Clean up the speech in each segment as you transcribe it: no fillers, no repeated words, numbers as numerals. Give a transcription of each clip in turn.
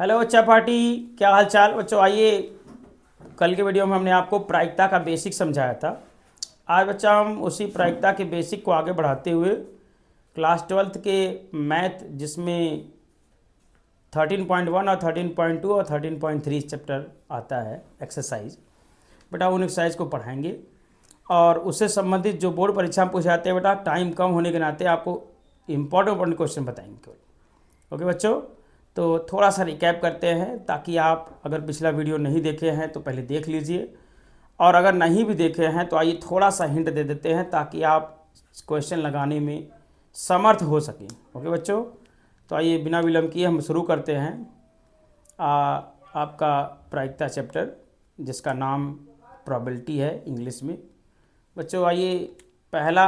Hello बच्चा party, क्या हाल चाल बच्चों। आइए, कल के वीडियो में हमने आपको प्रायिकता का बेसिक समझाया था। आज बच्चा हम उसी प्रायिकता के बेसिक को आगे बढ़ाते हुए क्लास 12th के मैथ, जिसमें 13.1 और 13.2 और 13.3 चैप्टर आता है एक्सरसाइज, बेटा उन एक्सरसाइज को पढ़ाएंगे। और उससे संबंधित जो बोर्ड परीक्षा में पूछे जाते हैं बेटा, टाइम कम होने के नाते आपको इंपॉर्टेंट क्वेश्चन बताएंगे केवल। ओके बच्चों, तो थोड़ा सा रिकैप करते हैं ताकि आप अगर पिछला वीडियो नहीं देखे हैं तो पहले देख लीजिए, और अगर नहीं भी देखे हैं तो आइए थोड़ा सा हिंट दे देते हैं ताकि आप क्वेश्चन लगाने में समर्थ हो सकें। ओके बच्चों, तो आइए बिना विलंब किए हम शुरू करते हैं आपका प्रायिकता चैप्टर, जिसका नाम प्रोबेबिलिटी है इंग्लिश में। बच्चों आइए, पहला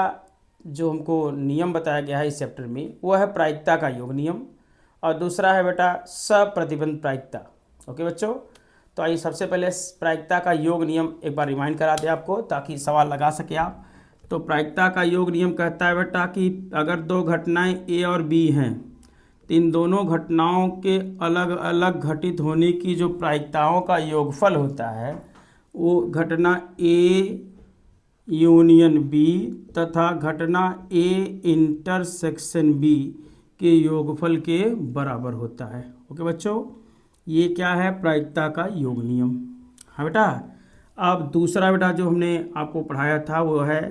जो हमको नियम बताया गया है इस चैप्टर में वो है प्रायिकता का योग नियम, और दूसरा है बेटा सप्रतिबंध प्रायिकता। ओके बच्चों, तो आइए सबसे पहले प्रायिकता का योग नियम एक बार रिमाइंड करा दें आपको ताकि सवाल लगा सके आप। तो प्रायिकता का योग नियम कहता है बेटा कि अगर दो घटनाएं ए और बी हैं तो इन दोनों घटनाओं के अलग अलग घटित होने की जो प्रायिकताओं का योगफल होता है वो घटना ए यूनियन बी तथा घटना ए इंटरसेक्शन बी के योगफल के बराबर होता है। ओके बच्चों, ये क्या है? प्रायिकता का योग नियम। हाँ बेटा, अब दूसरा बेटा जो हमने आपको पढ़ाया था वो है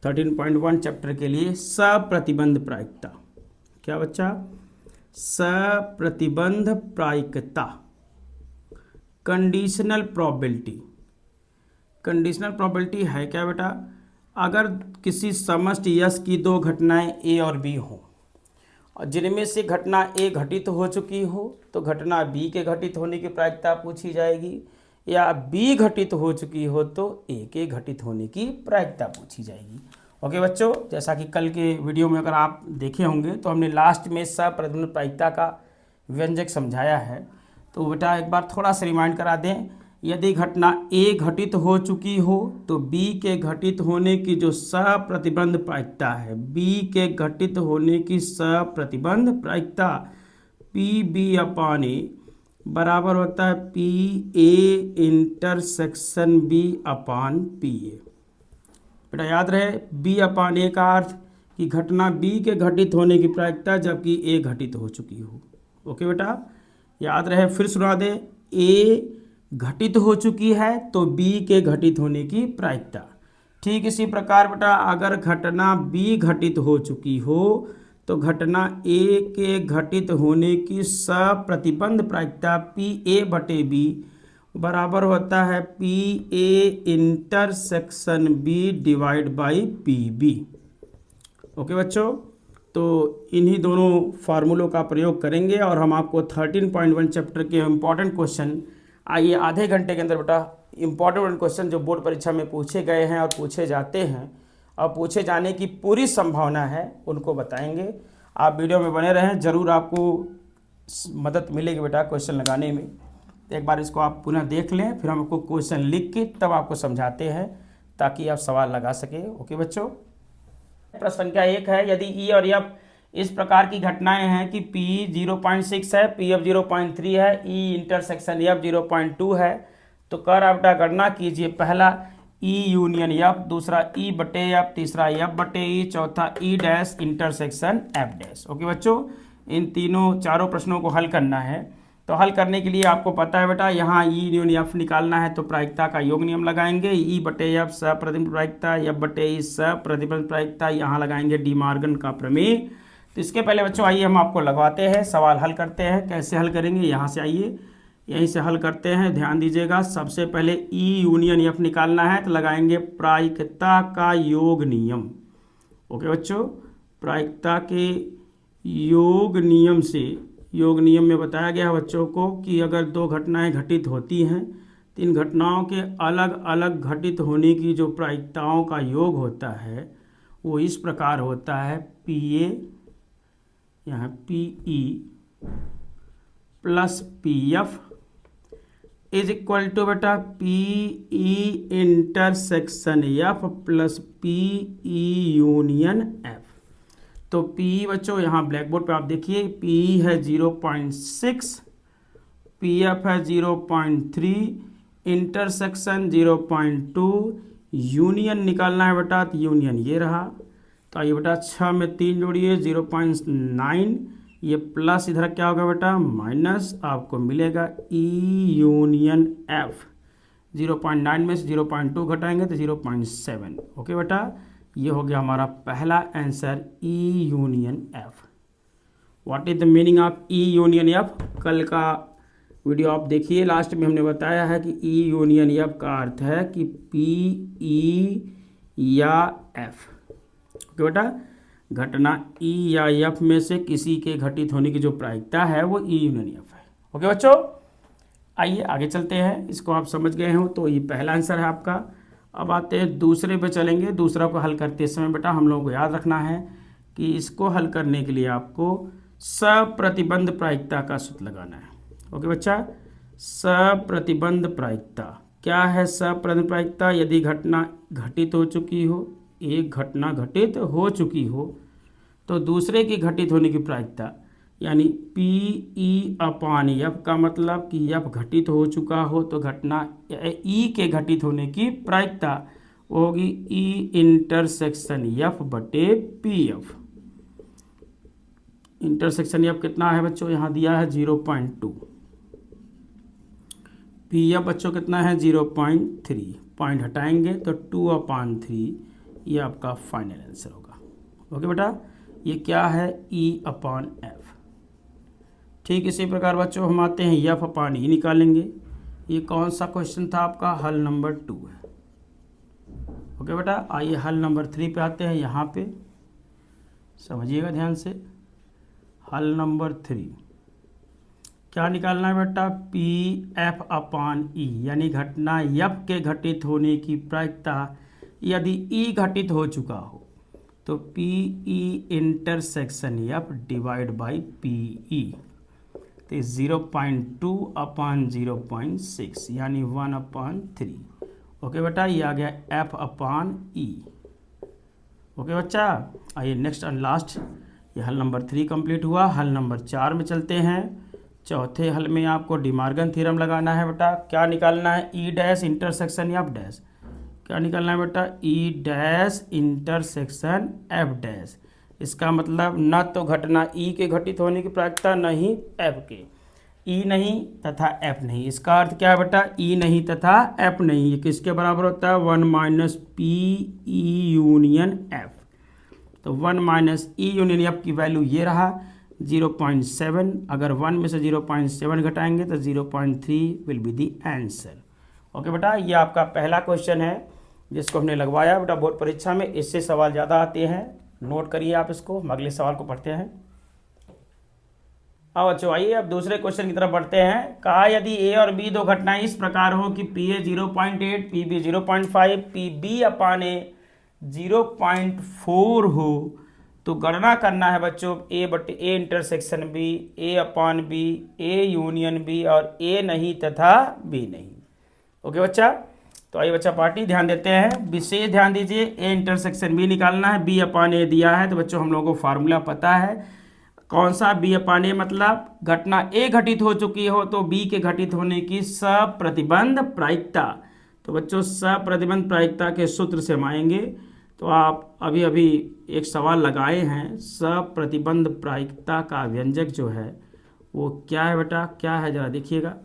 13.1 चैप्टर के लिए सप्रतिबंध प्रायिकता। क्या बच्चा? सप्रतिबंध प्रायिकता, कंडीशनल प्रोबेबिलिटी। कंडीशनल प्रोबेबिलिटी है क्या बेटा? अगर किसी समष्टि यश की दो घटनाएं ए और बी हों और जिनमें से घटना ए घटित हो चुकी हो तो घटना बी के घटित होने की प्रायिकता पूछी जाएगी, या बी घटित हो चुकी हो तो ए के घटित होने की प्रायिकता पूछी जाएगी। ओके बच्चों, जैसा कि कल के वीडियो में अगर आप देखे होंगे तो हमने लास्ट में सप्रतिबंध प्रायिकता का व्यंजक समझाया है। तो बेटा एक बार थोड़ा सा रिमाइंड करा दें, यदि घटना ए घटित हो चुकी हो तो बी के घटित होने की जो सप्रतिबंध प्रायिकता है, बी के घटित होने की सप्रतिबंध प्रायिकता पी बी अपान ए बराबर होता है P A intersection B upon P A. बेटा याद रहे, बी अपान ए का अर्थ कि घटना बी के घटित होने की प्रायिकता जबकि ए घटित हो चुकी हो। ओके बेटा, याद रहे, फिर सुना दे, ए घटित हो चुकी है तो बी के घटित होने की प्रायिकता। ठीक इसी प्रकार बेटा अगर घटना बी घटित हो चुकी हो तो घटना ए के घटित होने की सप्रतिबंध प्रायिकता पी ए बटे बी बराबर होता है P A intersection B divide by P B. Okay बच्चों, तो इन्हीं दोनों फार्मूलों का प्रयोग करेंगे और हम आपको 13.1 चैप्टर के इम्पॉर्टेंट क्वेश्चन, आइए आधे घंटे के अंदर बेटा इम्पॉर्टेंट क्वेश्चन जो बोर्ड परीक्षा में पूछे गए हैं और पूछे जाते हैं और पूछे जाने की पूरी संभावना है उनको बताएंगे। आप वीडियो में बने रहें, ज़रूर आपको मदद मिलेगी बेटा क्वेश्चन लगाने में। एक बार इसको आप पुनः देख लें, फिर हम आपको क्वेश्चन लिख के तब आपको समझाते हैं ताकि आप सवाल लगा सकें। ओके बच्चों, प्रश्न संख्या 1 है, यदि ई और एफ इस प्रकार की घटनाएं हैं कि पी 0.6 है, पी एफ 0.3 है, ई इंटरसेक्शन एफ 0.2 है, तो कर आपका गणना कीजिए। पहला ई यूनियन एफ, दूसरा ई बटे एफ, तीसरा एफ बटे ई, चौथा ई dash intersection F dash. Okay बच्चों, इन चारों प्रश्नों को हल करना है। तो हल करने के लिए आपको पता है बेटा, यहाँ ई यूनियन एफ निकालना है तो प्रायिकता का योग नियम लगाएंगे। ई बटे एफ सप्रतिबंध प्रायिकता, एफ बटे ई सप्रतिबंध प्रायिकता, यहाँ लगाएंगे डी मॉर्गन का प्रमेय। तो इसके पहले बच्चों आइए हम आपको लगवाते हैं, सवाल हल करते हैं। कैसे हल करेंगे, यहाँ से आइए, यहीं से हल करते हैं। ध्यान दीजिएगा, सबसे पहले ई यूनियन एफ निकालना है तो लगाएंगे प्रायिकता का योग नियम। ओके बच्चों, प्रायिकता के योग नियम से, योग नियम में बताया गया है बच्चों को कि अगर दो घटनाएं घटित होती हैं तो इन घटनाओं के अलग अलग घटित होने की जो प्रायिकताओं का योग होता है वो इस प्रकार होता है पी ए, यहाँ P E plus P F is equal to बेटा P E intersection F plus P E union F. तो पी बच्चों यहाँ ब्लैक बोर्ड पे आप देखिए, पी है 0.6 पी एफ है 0.3, इंटरसेक्शन 0.2, यूनियन निकालना है बेटा, तो यूनियन ये रहा। तो आइए बेटा 6 में 3 जोड़िए 0.9, ये प्लस इधर क्या होगा बेटा माइनस, आपको मिलेगा ई यूनियन एफ। 0.9 में से 0.2 घटाएंगे तो 0.7। ओके बेटा, ये हो गया हमारा पहला answer E union F. What is the meaning of E union F? कल का वीडियो आप देखिए, लास्ट में हमने बताया है कि ई यूनियन एफ का अर्थ है कि पी ई या एफ। ओके बेटा, घटना ई या एफ में से किसी के घटित होने की जो प्रायिकता है वो ई यूनियन एफ है। ओके बच्चों, आइए आगे चलते हैं। इसको आप समझ गए हो तो ये पहला आंसर है आपका। अब आते हैं दूसरे पे चलेंगे। दूसरा को हल करते समय बेटा हम लोगों को याद रखना है कि इसको हल करने के लिए आपको सप्रतिबंध प्रायिकता का सूत्र लगाना है। ओके बच्चा, सप्रतिबंध प्रायिकता क्या है? सप्रतिबंध प्रायिकता, यदि घटना घटित हो चुकी हो, एक घटना घटित हो चुकी हो तो दूसरे की घटित होने की प्रायिकता यानी पी ई अपान एफ का मतलब कि एफ घटित हो चुका हो तो घटना ई के घटित होने की प्रायिकता वो होगी ई इंटरसेक्शन एफ बटे पी एफ। इंटरसेक्शन एफ कितना है बच्चों? यहाँ दिया है 0.2। पी एफ बच्चों कितना है? 0.3। पॉइंट हटाएंगे तो 2/3, ये आपका फाइनल आंसर होगा। ओके बेटा, ये क्या है? ई अपान एफ। ठीक इसी प्रकार बच्चों हम आते हैं एफ अपान ई निकालेंगे। ये कौन सा क्वेश्चन था आपका? हल नंबर 2 है। ओके बेटा, आइए हल नंबर 3 पे आते हैं। यहाँ पे समझिएगा ध्यान से। हल नंबर 3 क्या निकालना है बेटा? पी एफ अपान ई, यानी घटना एफ के घटित होने की प्रायिकता यदि ई घटित हो चुका हो तो P E intersection F divide by P E, तो 0.2/0.6 यानी 1/3। ओके बेटा, ये आ गया एफ अपान ई। ओके बच्चा, आइए नेक्स्ट एंड लास्ट, ये हल नंबर 3 कंप्लीट हुआ। हल नंबर 4 में चलते हैं। चौथे हल में आपको डिमार्गन थ्योरम लगाना है बेटा। क्या निकालना है? ई डैश इंटरसेक्शन एफ डैश। क्या निकालना है बेटा? ई डैश इंटरसेक्शन एफ डैश। इसका मतलब न तो घटना ई के घटित होने की प्रायिकता, न ही एफ के। ई नहीं तथा एफ नहीं, इसका अर्थ क्या है बेटा? ई नहीं तथा एफ नहीं, ये किसके बराबर होता है? 1 minus P E union F. तो 1 माइनस ई यूनियन एफ की वैल्यू ये रहा 0.7। अगर 1 में से 0.7 घटाएंगे तो 0.3 will be the answer. Okay बेटा, ये आपका पहला क्वेश्चन है जिसको हमने लगवाया बेटा बोर्ड परीक्षा में। इससे सवाल ज़्यादा आते हैं, नोट करिए आप इसको। हम अगले सवाल को पढ़ते हैं। अब बच्चों आइए अब दूसरे क्वेश्चन की तरफ बढ़ते हैं। कहा यदि ए और बी दो घटनाएं इस प्रकार हो कि P A 0.8, P B 0.5, P B upon A 0.4 हो तो गणना करना है बच्चों ए बटे A intersection B, A upon B, A union B और ए नहीं तथा बी नहीं। ओके बच्चा, तो आइए बच्चा पार्टी ध्यान देते हैं, विशेष ध्यान दीजिए। ए इंटरसेक्शन बी निकालना है, बी अपान ए दिया है तो बच्चों हम लोगों को फार्मूला पता है। कौन सा? बी अपान ए मतलब घटना ए घटित हो चुकी हो तो बी के घटित होने की सप्रतिबंध प्रायिकता। तो बच्चों सप्रतिबंध प्रायिकता के सूत्र से हम आएंगे। तो आप अभी अभी एक सवाल लगाए हैं, सप्रतिबंध प्रायिकता का व्यंजक जो है वो क्या है बेटा? क्या है जरा देखिएगा।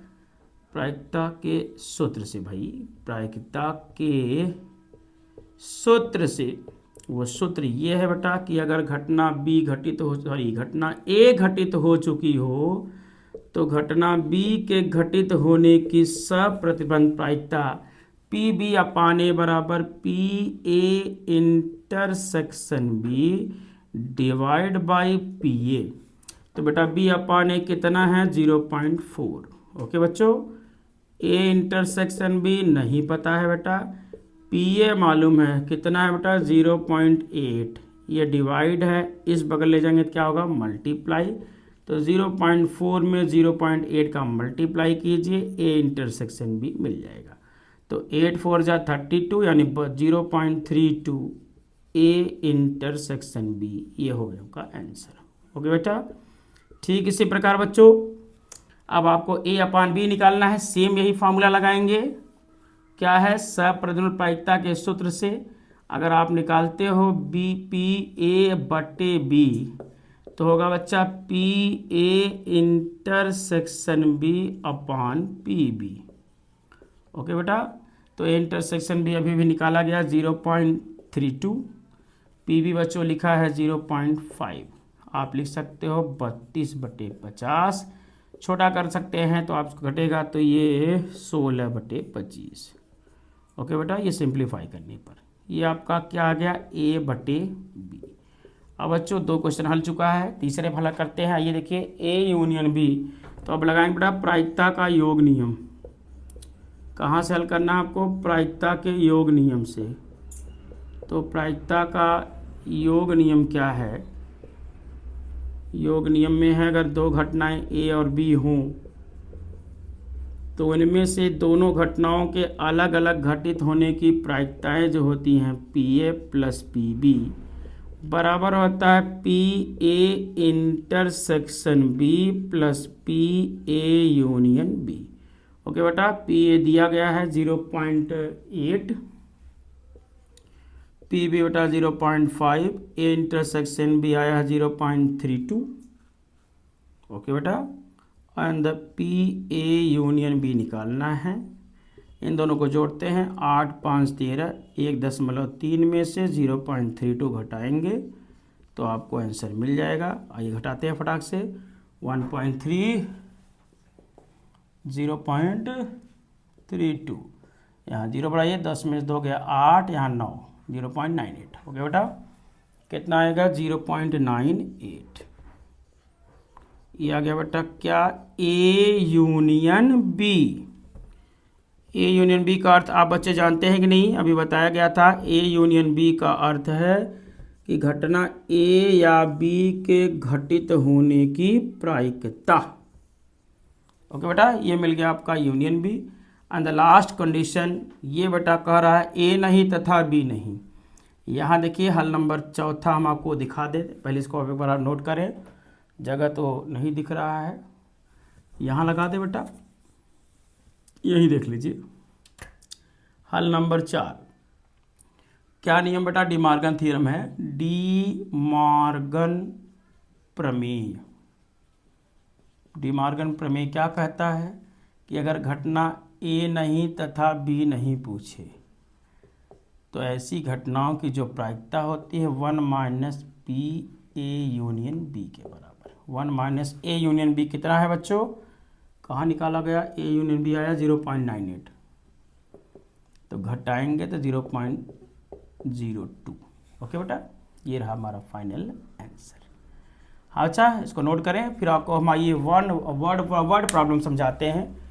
प्रायिकता के सूत्र से भाई, प्रायिकता के सूत्र से, वो सूत्र ये है बेटा कि अगर घटना बी घटित हो, घटना ए घटित हो चुकी हो तो घटना बी के घटित होने की सप्रतिबंध प्रायिकता पी बी अपान ए बराबर P A intersection B divide by P A. तो बेटा बी अपान ए कितना है? 0.4। ओके बच्चों, ए इंटरसेक्शन बी नहीं पता है बेटा, पी ए मालूम है कितना है बेटा? 0.8। ये डिवाइड है, इस बगल ले जाएंगे तो क्या होगा? मल्टीप्लाई। तो 0.4 में 0.8 का मल्टीप्लाई कीजिए, ए इंटरसेक्शन भी मिल जाएगा। तो 8 4 जा 32 यानी 0.32 ए इंटरसेक्शन बी, ये हो गया आपका आंसर। ओके बेटा, ठीक इसी प्रकार बच्चों अब आपको ए अपान बी निकालना है, सेम यही फार्मूला लगाएंगे। क्या है, सप्रतिबंध प्रायिकता के सूत्र से अगर आप निकालते हो बी पी ए बटे बी तो होगा बच्चा P A intersection B upon P B. Okay बेटा, तो ए इंटरसेक्शन बी अभी भी निकाला गया 0.32, पी बी बच्चों लिखा है 0.5। आप लिख सकते हो 32/50, छोटा कर सकते हैं तो आपको घटेगा तो ये 16/25। ओके बेटा, ये सिंप्लीफाई करने पर ये आपका क्या आ गया, ए बटे बी। अब बच्चों 2 क्वेश्चन हल चुका है, तीसरे हल करते हैं। आइए देखिए, ए यूनियन बी, तो अब लगाएंगे बेटा प्रायिकता का योग नियम। कहाँ से हल करना है आपको, प्रायिकता के योग नियम से। तो प्रायिकता का योग नियम क्या है, योग नियम में है अगर 2 घटनाएं ए और बी हों तो इनमें से दोनों घटनाओं के अलग अलग घटित होने की प्रायिकताएं जो होती हैं P A plus P B बराबर होता है P A intersection B plus P A union B. Okay बेटा, पी ए दिया गया है 0.8, पी बी बेटा 0.5, ए इंटरसेक्शन बी आया है 0.32। ओके बेटा, and the P A union B निकालना है। इन दोनों को जोड़ते हैं, 8 5 13, 1.3 में से 0.32 घटाएंगे तो आपको आंसर मिल जाएगा। आइए घटाते हैं फटाक से, 1.3 0.32, यहाँ 0 बढ़ाइए, 10 में से 2 गया 8, यहाँ 9, 0.98। ओके बेटा, कितना आएगा 0.98। ये आ गया बेटा क्या, A union B. A union B का अर्थ आप बच्चे जानते हैं कि नहीं, अभी बताया गया था। ए यूनियन बी का अर्थ है कि घटना ए या बी के घटित होने की प्रायिकता। ओके बेटा, ये मिल गया आपका union B. And the last condition ये बेटा कह रहा है ए नहीं तथा बी नहीं। यहाँ देखिए हल नंबर 4 हम आपको दिखा दे, पहले इसको एक बार नोट करें, जगह तो नहीं दिख रहा है, यहाँ लगा दे बेटा, यही देख लीजिए। हल नंबर 4 क्या नियम बेटा, डी मॉर्गन थ्योरम है, डी मॉर्गन प्रमेय। डी मॉर्गन प्रमेय क्या कहता है कि अगर घटना ए नहीं तथा बी नहीं पूछे तो ऐसी घटनाओं की जो प्रायिकता होती है 1 minus P A union B के बराबर। 1 माइनस ए यूनियन बी कितना है बच्चों, कहाँ निकाला गया, ए यूनियन बी आया 0.98, तो घटाएंगे तो 0.02। ओके बेटा, ये रहा हमारा फाइनल आंसर। अच्छा, इसको नोट करें, फिर आपको हम आइए वर्ड प्रॉब्लम समझाते हैं,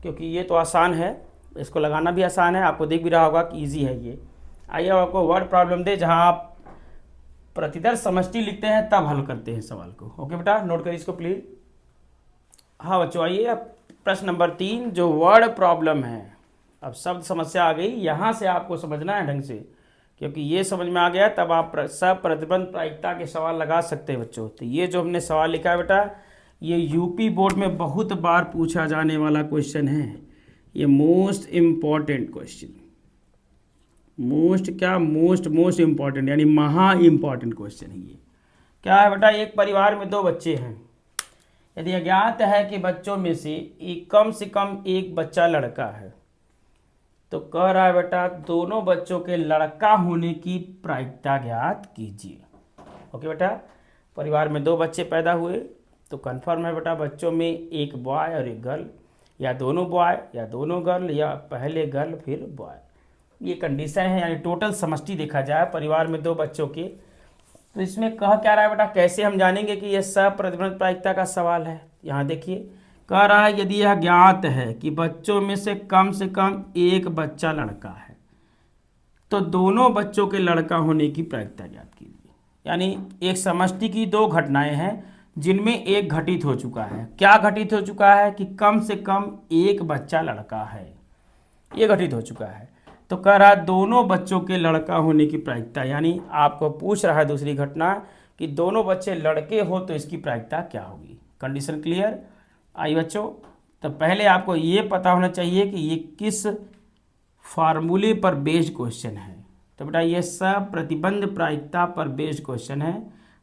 क्योंकि ये तो आसान है, इसको लगाना भी आसान है, आपको दिख भी रहा होगा कि ईजी है ये। आइए आपको वर्ड प्रॉब्लम दे जहाँ आप प्रतिदर्श समष्टि लिखते हैं तब हल करते हैं सवाल को। ओके बेटा, नोट करिए इसको प्लीज। हाँ बच्चों, आइए अब प्रश्न नंबर 3 जो वर्ड प्रॉब्लम है। अब शब्द समस्या आ गई, यहाँ से आपको समझना है ढंग से, क्योंकि ये समझ में आ गया तब आप सप्रतिबंध प्रायिकता के सवाल लगा सकते हैं बच्चों। तो ये जो हमने सवाल लिखा है बेटा, ये यूपी बोर्ड में बहुत बार पूछा जाने वाला क्वेश्चन है। ये most important question, most important यानी महा इम्पॉर्टेंट क्वेश्चन है ये। क्या है बेटा, एक परिवार में 2 बच्चे हैं, यदि अज्ञात है कि बच्चों में से कम एक बच्चा लड़का है, तो कह रहा है बेटा दोनों बच्चों के लड़का होने की प्रायिकता ज्ञात कीजिए। ओके बेटा, परिवार में 2 बच्चे पैदा हुए तो कन्फर्म है बेटा बच्चों में एक बॉय और एक गर्ल, या दोनों बॉय या दोनों गर्ल, या पहले गर्ल फिर बॉय। ये कंडीशन है, यानी टोटल समष्टि देखा जाए परिवार में 2 बच्चों के। तो इसमें कह क्या रहा है बेटा, कैसे हम जानेंगे कि यह सप्रतिबंध प्रायिकता का सवाल है। यहाँ देखिए कह रहा है यदि यह ज्ञात है कि बच्चों में से कम एक बच्चा लड़का है तो दोनों बच्चों के लड़का होने की प्रायिकता ज्ञात कीजिए। यानी एक समष्टि की 2 घटनाएं हैं जिनमें एक घटित हो चुका है। क्या घटित हो चुका है कि कम से कम एक बच्चा लड़का है, ये घटित हो चुका है। तो कह रहा है दोनों बच्चों के लड़का होने की प्रायिकता, यानी आपको पूछ रहा है दूसरी घटना कि दोनों बच्चे लड़के हो तो इसकी प्रायिकता क्या होगी। Condition clear. आइए बच्चों, तो पहले आपको ये पता होना चाहिए कि ये किस फार्मूले पर बेस्ड क्वेश्चन है। तो बेटा ये सब प्रतिबंध प्रायिकता पर बेस्ड क्वेश्चन है।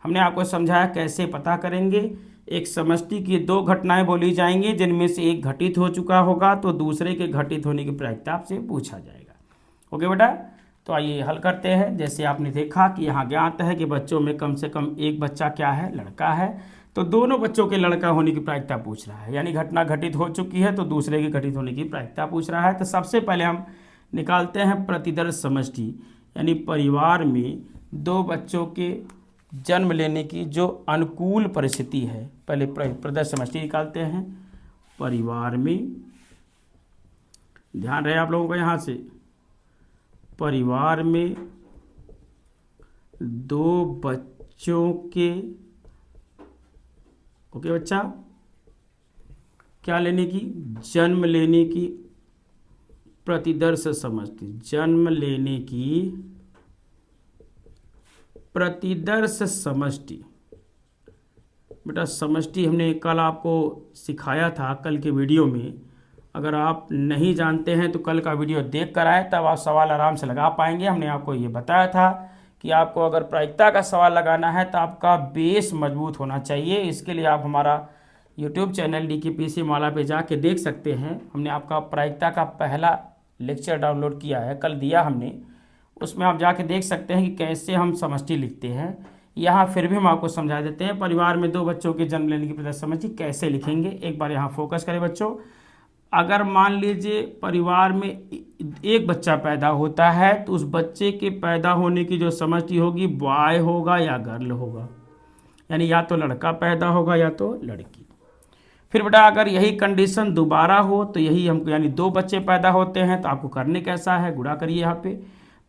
हमने आपको समझाया कैसे पता करेंगे। एक समष्टि की दो घटनाएं बोली जाएंगी जिनमें से एक घटित हो चुका होगा तो दूसरे के घटित होने की प्रायिकता आपसे पूछा जाएगा। ओके बेटा, तो आइए हल करते हैं। जैसे आपने देखा कि यहाँ ज्ञात है कि बच्चों में कम से कम एक बच्चा क्या है, लड़का है। तो दोनों बच्चों के लड़का होने की प्रायिकता पूछ रहा है, यानी घटना घटित हो चुकी है तो दूसरे के घटित होने की प्रायिकता पूछ रहा है। तो सबसे पहले हम निकालते हैं प्रतिदर्श समष्टि, यानी परिवार में दो बच्चों के जन्म लेने की जो अनुकूल परिस्थिति है। पहले प्रदर्श समष्टि निकालते हैं। परिवार में, ध्यान रहे आप लोगों को यहाँ से, परिवार में दो बच्चों के, ओके बच्चा, क्या लेने की, जन्म लेने की प्रतिदर्श समष्टि, जन्म लेने की प्रतिदर्श समष्टि। बेटा समष्टि हमने कल आपको सिखाया था, कल के वीडियो में। अगर आप नहीं जानते हैं तो कल का वीडियो देख कर आए, तब आप सवाल आराम से लगा पाएंगे। हमने आपको ये बताया था कि आपको अगर प्रायिकता का सवाल लगाना है तो आपका बेस मजबूत होना चाहिए। इसके लिए आप हमारा यूट्यूब चैनल DKPC माला पे जाके देख सकते हैं। हमने आपका प्रायिकता का पहला लेक्चर डाउनलोड किया है, कल दिया हमने, उसमें आप जाके देख सकते हैं कि कैसे हम समष्टि लिखते हैं। यहाँ फिर भी हम आपको समझा देते हैं, परिवार में दो बच्चों के जन्म लेने की प्रतिदर्श समष्टि कैसे लिखेंगे। एक बार यहाँ फोकस करें बच्चों। अगर मान लीजिए परिवार में एक बच्चा पैदा होता है तो उस बच्चे के पैदा होने की जो समष्टि होगी बॉय होगा या गर्ल होगा, यानी या तो लड़का पैदा होगा या तो लड़की। फिर बेटा अगर यही कंडीशन दोबारा हो तो यही हमको, यानी दो बच्चे पैदा होते हैं तो आपको करने कैसा है, गुणा करिए। यहाँ पे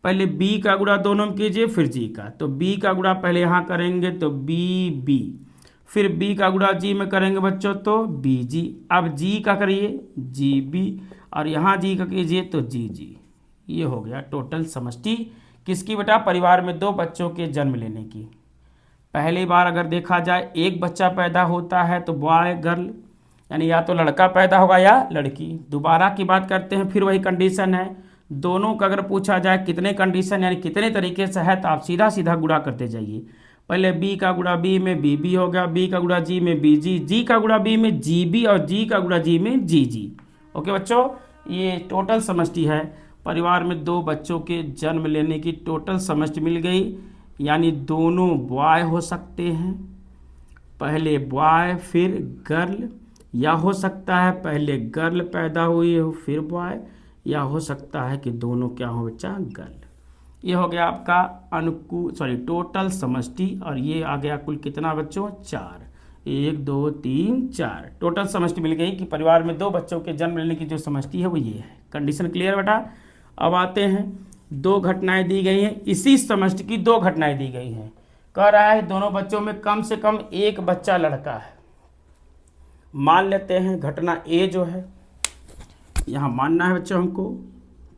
पहले बी का गुणा दोनों में कीजिए, फिर जी का। तो बी का गुणा पहले यहाँ करेंगे तो बी बी, फिर बी का गुणा जी में करेंगे बच्चों तो बी जी। अब जी का करिए जी बी, और यहाँ जी का कीजिए तो जी जी। ये हो गया टोटल समष्टि किसकी बेटा, परिवार में दो बच्चों के जन्म लेने की। पहली बार अगर देखा जाए एक बच्चा पैदा होता है तो बॉय गर्ल, यानी या तो लड़का पैदा होगा या लड़की। दोबारा की बात करते हैं, फिर वही कंडीशन है। दोनों का अगर पूछा जाए कितने कंडीशन यानी कितने तरीके से है, तो आप सीधा सीधा गुणा करते जाइए। पहले बी का गुणा बी में बी बी हो गया, बी का गुणा जी में बी जी, जी का गुणा बी में जी बी, और जी का गुणा जी में जी जी। ओके बच्चों, ये टोटल समष्टि है। परिवार में दो बच्चों के जन्म लेने की टोटल समष्टि मिल गई, यानी दोनों बॉय हो सकते हैं, पहले बॉय फिर गर्ल, या हो सकता है पहले गर्ल पैदा हुई हो फिर बॉय, या हो सकता है कि दोनों क्या हो बच्चा, गर्ल। ये हो गया आपका टोटल समष्टि। और ये आ गया कुल कितना बच्चों, 4, 1 2 3 4 टोटल समष्टि मिल गई कि परिवार में दो बच्चों के जन्म लेने की जो समष्टि है वो ये है। कंडीशन क्लियर बेटा। अब आते हैं, दो घटनाएं दी गई हैं, इसी समष्टि की दो घटनाएं दी गई हैं। कह रहा है दोनों बच्चों में कम से कम एक बच्चा लड़का है। मान लेते हैं घटना ए जो है, यहाँ मानना है बच्चों हमको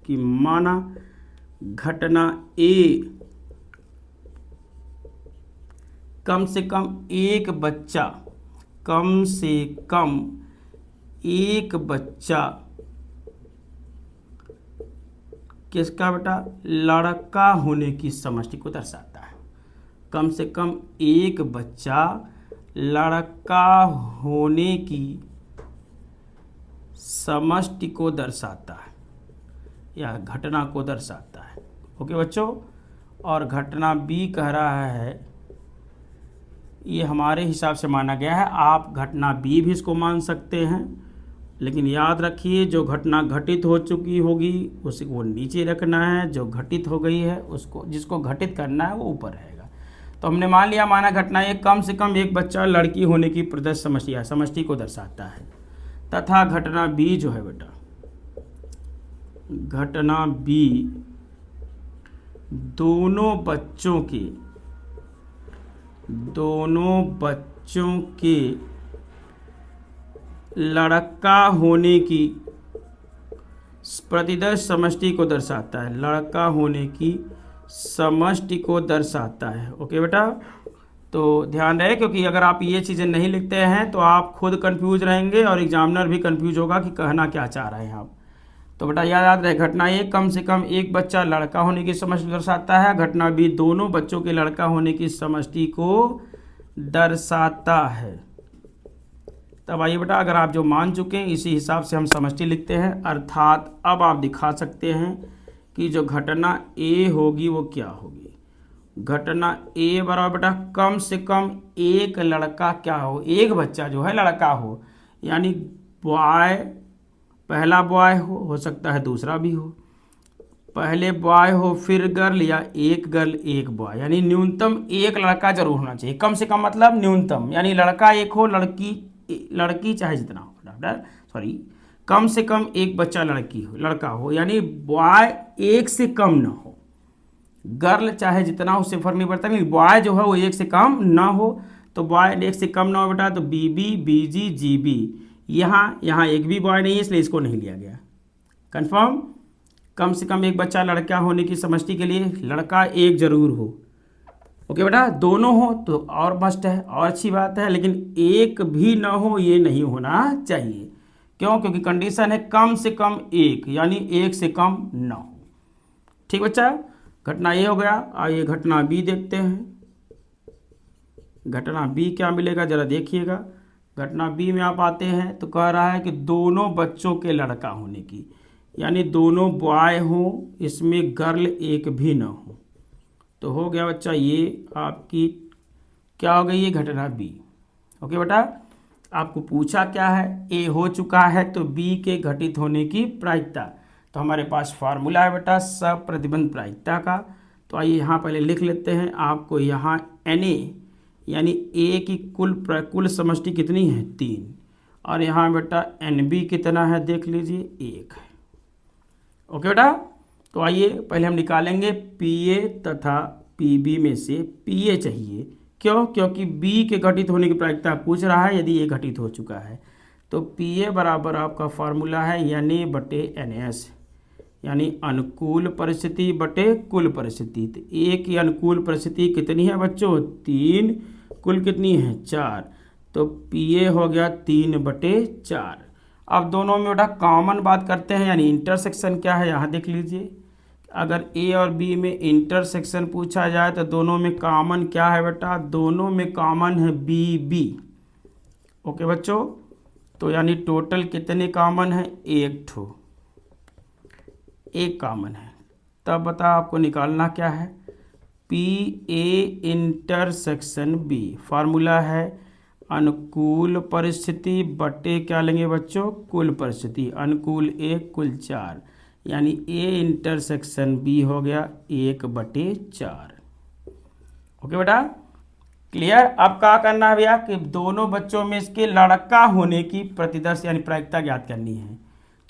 कि माना घटना ए कम से कम एक बच्चा, कम से कम एक बच्चा किसका बेटा, लड़का होने की समष्टि को दर्शाता है। कम से कम एक बच्चा लड़का होने की समष्टि को दर्शाता है या घटना को दर्शाता है। ओके बच्चों, और घटना बी कह रहा है, ये हमारे हिसाब से माना गया है, आप घटना बी भी इसको मान सकते हैं, लेकिन याद रखिए जो घटना घटित हो चुकी होगी उसको नीचे रखना है, जो घटित हो गई है उसको, जिसको घटित करना है वो ऊपर रहेगा। तो हमने मान लिया, माना घटना ये कम से कम एक बच्चा लड़की होने की प्रदर्श समष्टि को दर्शाता है, तथा घटना बी जो है बेटा, घटना बी दोनों बच्चों के लड़का होने की प्रतिदर्श समष्टि को दर्शाता है, लड़का होने की समष्टि को दर्शाता है। ओके बेटा, तो ध्यान रहे, क्योंकि अगर आप ये चीज़ें नहीं लिखते हैं तो आप खुद कंफ्यूज रहेंगे और एग्जामिनर भी कंफ्यूज होगा कि कहना क्या चाह रहे हैं आप। तो बेटा याद रहे, घटना ए कम से कम एक बच्चा लड़का होने की समष्टि दर्शाता है, घटना बी दोनों बच्चों के लड़का होने की समष्टि को दर्शाता है। तब आइए बेटा, अगर आप जो मान चुके हैं इसी हिसाब से हम समष्टि लिखते हैं, अर्थात अब आप दिखा सकते हैं कि जो घटना ए होगी वो क्या होगी। घटना ए बराबर बेटा कम से कम एक लड़का क्या हो, एक बच्चा जो है लड़का हो, यानी बॉय, पहला बॉय हो सकता है दूसरा भी हो, पहले बॉय हो फिर गर्ल, या एक गर्ल एक बॉय, यानी न्यूनतम एक लड़का जरूर होना चाहिए। कम से कम मतलब न्यूनतम, यानी लड़का एक हो, लड़की चाहे जितना हो, सॉरी, कम से कम एक बच्चा लड़का हो, यानी बॉय एक से कम ना हो, गर्ल चाहे जितना हो उससे फर्क नहीं पड़ता, लेकिन बॉय जो है वो एक से कम ना हो। तो बॉय एक से कम ना हो बेटा, तो बीबी बीजी जीबी, यहाँ एक भी बॉय नहीं है इसलिए इसको नहीं लिया गया। कंफर्म, कम से कम एक बच्चा लड़का होने की समष्टि के लिए लड़का एक जरूर हो। ओके बेटा, दोनों हो तो और मस्ट है और अच्छी बात है, लेकिन एक भी ना हो ये नहीं होना चाहिए। क्यों? क्योंकि कंडीशन है कम से कम एक, यानी एक से कम ना हो। ठीक बच्चा, घटना ए हो गया। आइए घटना बी देखते हैं। घटना बी क्या मिलेगा जरा देखिएगा। घटना बी में आप आते हैं तो कह रहा है कि दोनों बच्चों के लड़का होने की, यानी दोनों बॉय हो, इसमें गर्ल एक भी ना हो। तो हो गया बच्चा ये आपकी क्या हो गई, ये घटना बी। ओके बेटा, आपको पूछा क्या है, ए हो चुका है तो बी के घटित होने की प्रायिकता। तो हमारे पास फार्मूला है बेटा सप्रतिबंध प्रायिकता का। तो आइए यहाँ पहले लिख लेते हैं। आपको यहाँ Na यानी ए की कुल समष्टि कितनी है 3, और यहाँ बेटा Nb कितना है देख लीजिए 1 है। ओके बेटा, तो आइए पहले हम निकालेंगे Pa तथा Pb में से Pa चाहिए। क्यों? क्योंकि B के घटित होने की प्रायिकता पूछ रहा है, यदि ये घटित हो चुका है तो Pa बराबर आपका फार्मूला है Na/Ns, यानी अनुकूल परिस्थिति बटे कुल परिस्थिति। तो ए की अनुकूल परिस्थिति कितनी है बच्चों 3, कुल कितनी है 4, तो Pa हो गया 3/4। अब दोनों में बेटा कॉमन बात करते हैं, यानी इंटरसेक्शन क्या है यहाँ देख लीजिए। अगर ए और बी में इंटरसेक्शन पूछा जाए तो दोनों में कॉमन क्या है बेटा, दोनों में कॉमन है BB। ओके बच्चों, तो यानी टोटल कितने कॉमन है, एक कॉमन है। तब बता आपको निकालना क्या है, PA इंटरसेक्शन B। फार्मूला है अनुकूल परिस्थिति बटे क्या लेंगे बच्चों, कुल परिस्थिति। अनुकूल 1 कुल 4, यानी A इंटरसेक्शन B हो गया 1/4। ओके बेटा, क्लियर। अब क्या करना है भैया कि दोनों बच्चों में इसके लड़का होने की प्रतिदर्श यानी प्रायिकता ज्ञात करनी है।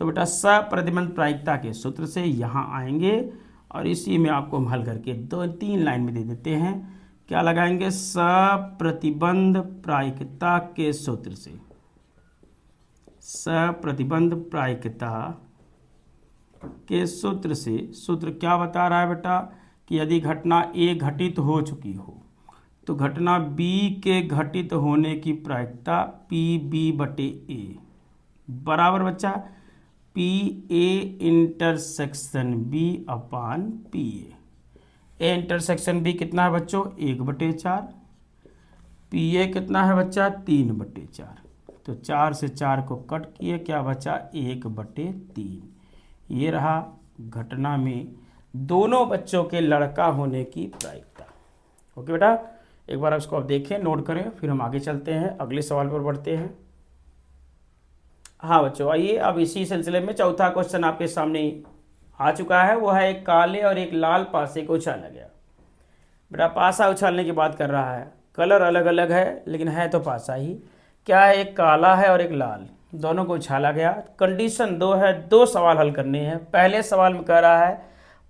तो बेटा सप्रतिबंध प्रायिकता के सूत्र से यहाँ आएंगे और इसी में आपको हम हल करके 2-3 लाइन में दे देते हैं। क्या लगाएंगे, सप्रतिबंध प्रायिकता के सूत्र से। सप्रतिबंध प्रायिकता के सूत्र से, सूत्र क्या बता रहा है बेटा कि यदि घटना ए घटित हो चुकी हो तो घटना बी के घटित होने की प्रायिकता PB/A बराबर बच्चा PA intersection B/PA। A intersection B कितना है बच्चों 1/4, PA कितना है बच्चा 3/4। तो 4 से 4 को कट किए, क्या बचा 1/3। ये रहा घटना में दोनों बच्चों के लड़का होने की प्रायिकता। ओके बेटा, एक बार इसको आप देखें, नोट करें, फिर हम आगे चलते हैं, अगले सवाल पर बढ़ते हैं। हाँ बच्चों, आइए अब इसी सिलसिले में चौथा क्वेश्चन आपके सामने आ चुका है। वो है एक काले और एक लाल पासे को उछाला गया। बेटा पासा उछालने की बात कर रहा है, कलर अलग अलग है लेकिन है तो पासा ही। क्या है, एक काला है और एक लाल, दोनों को उछाला गया। कंडीशन 2 है, 2 सवाल हल करने हैं। पहले सवाल में कह रहा है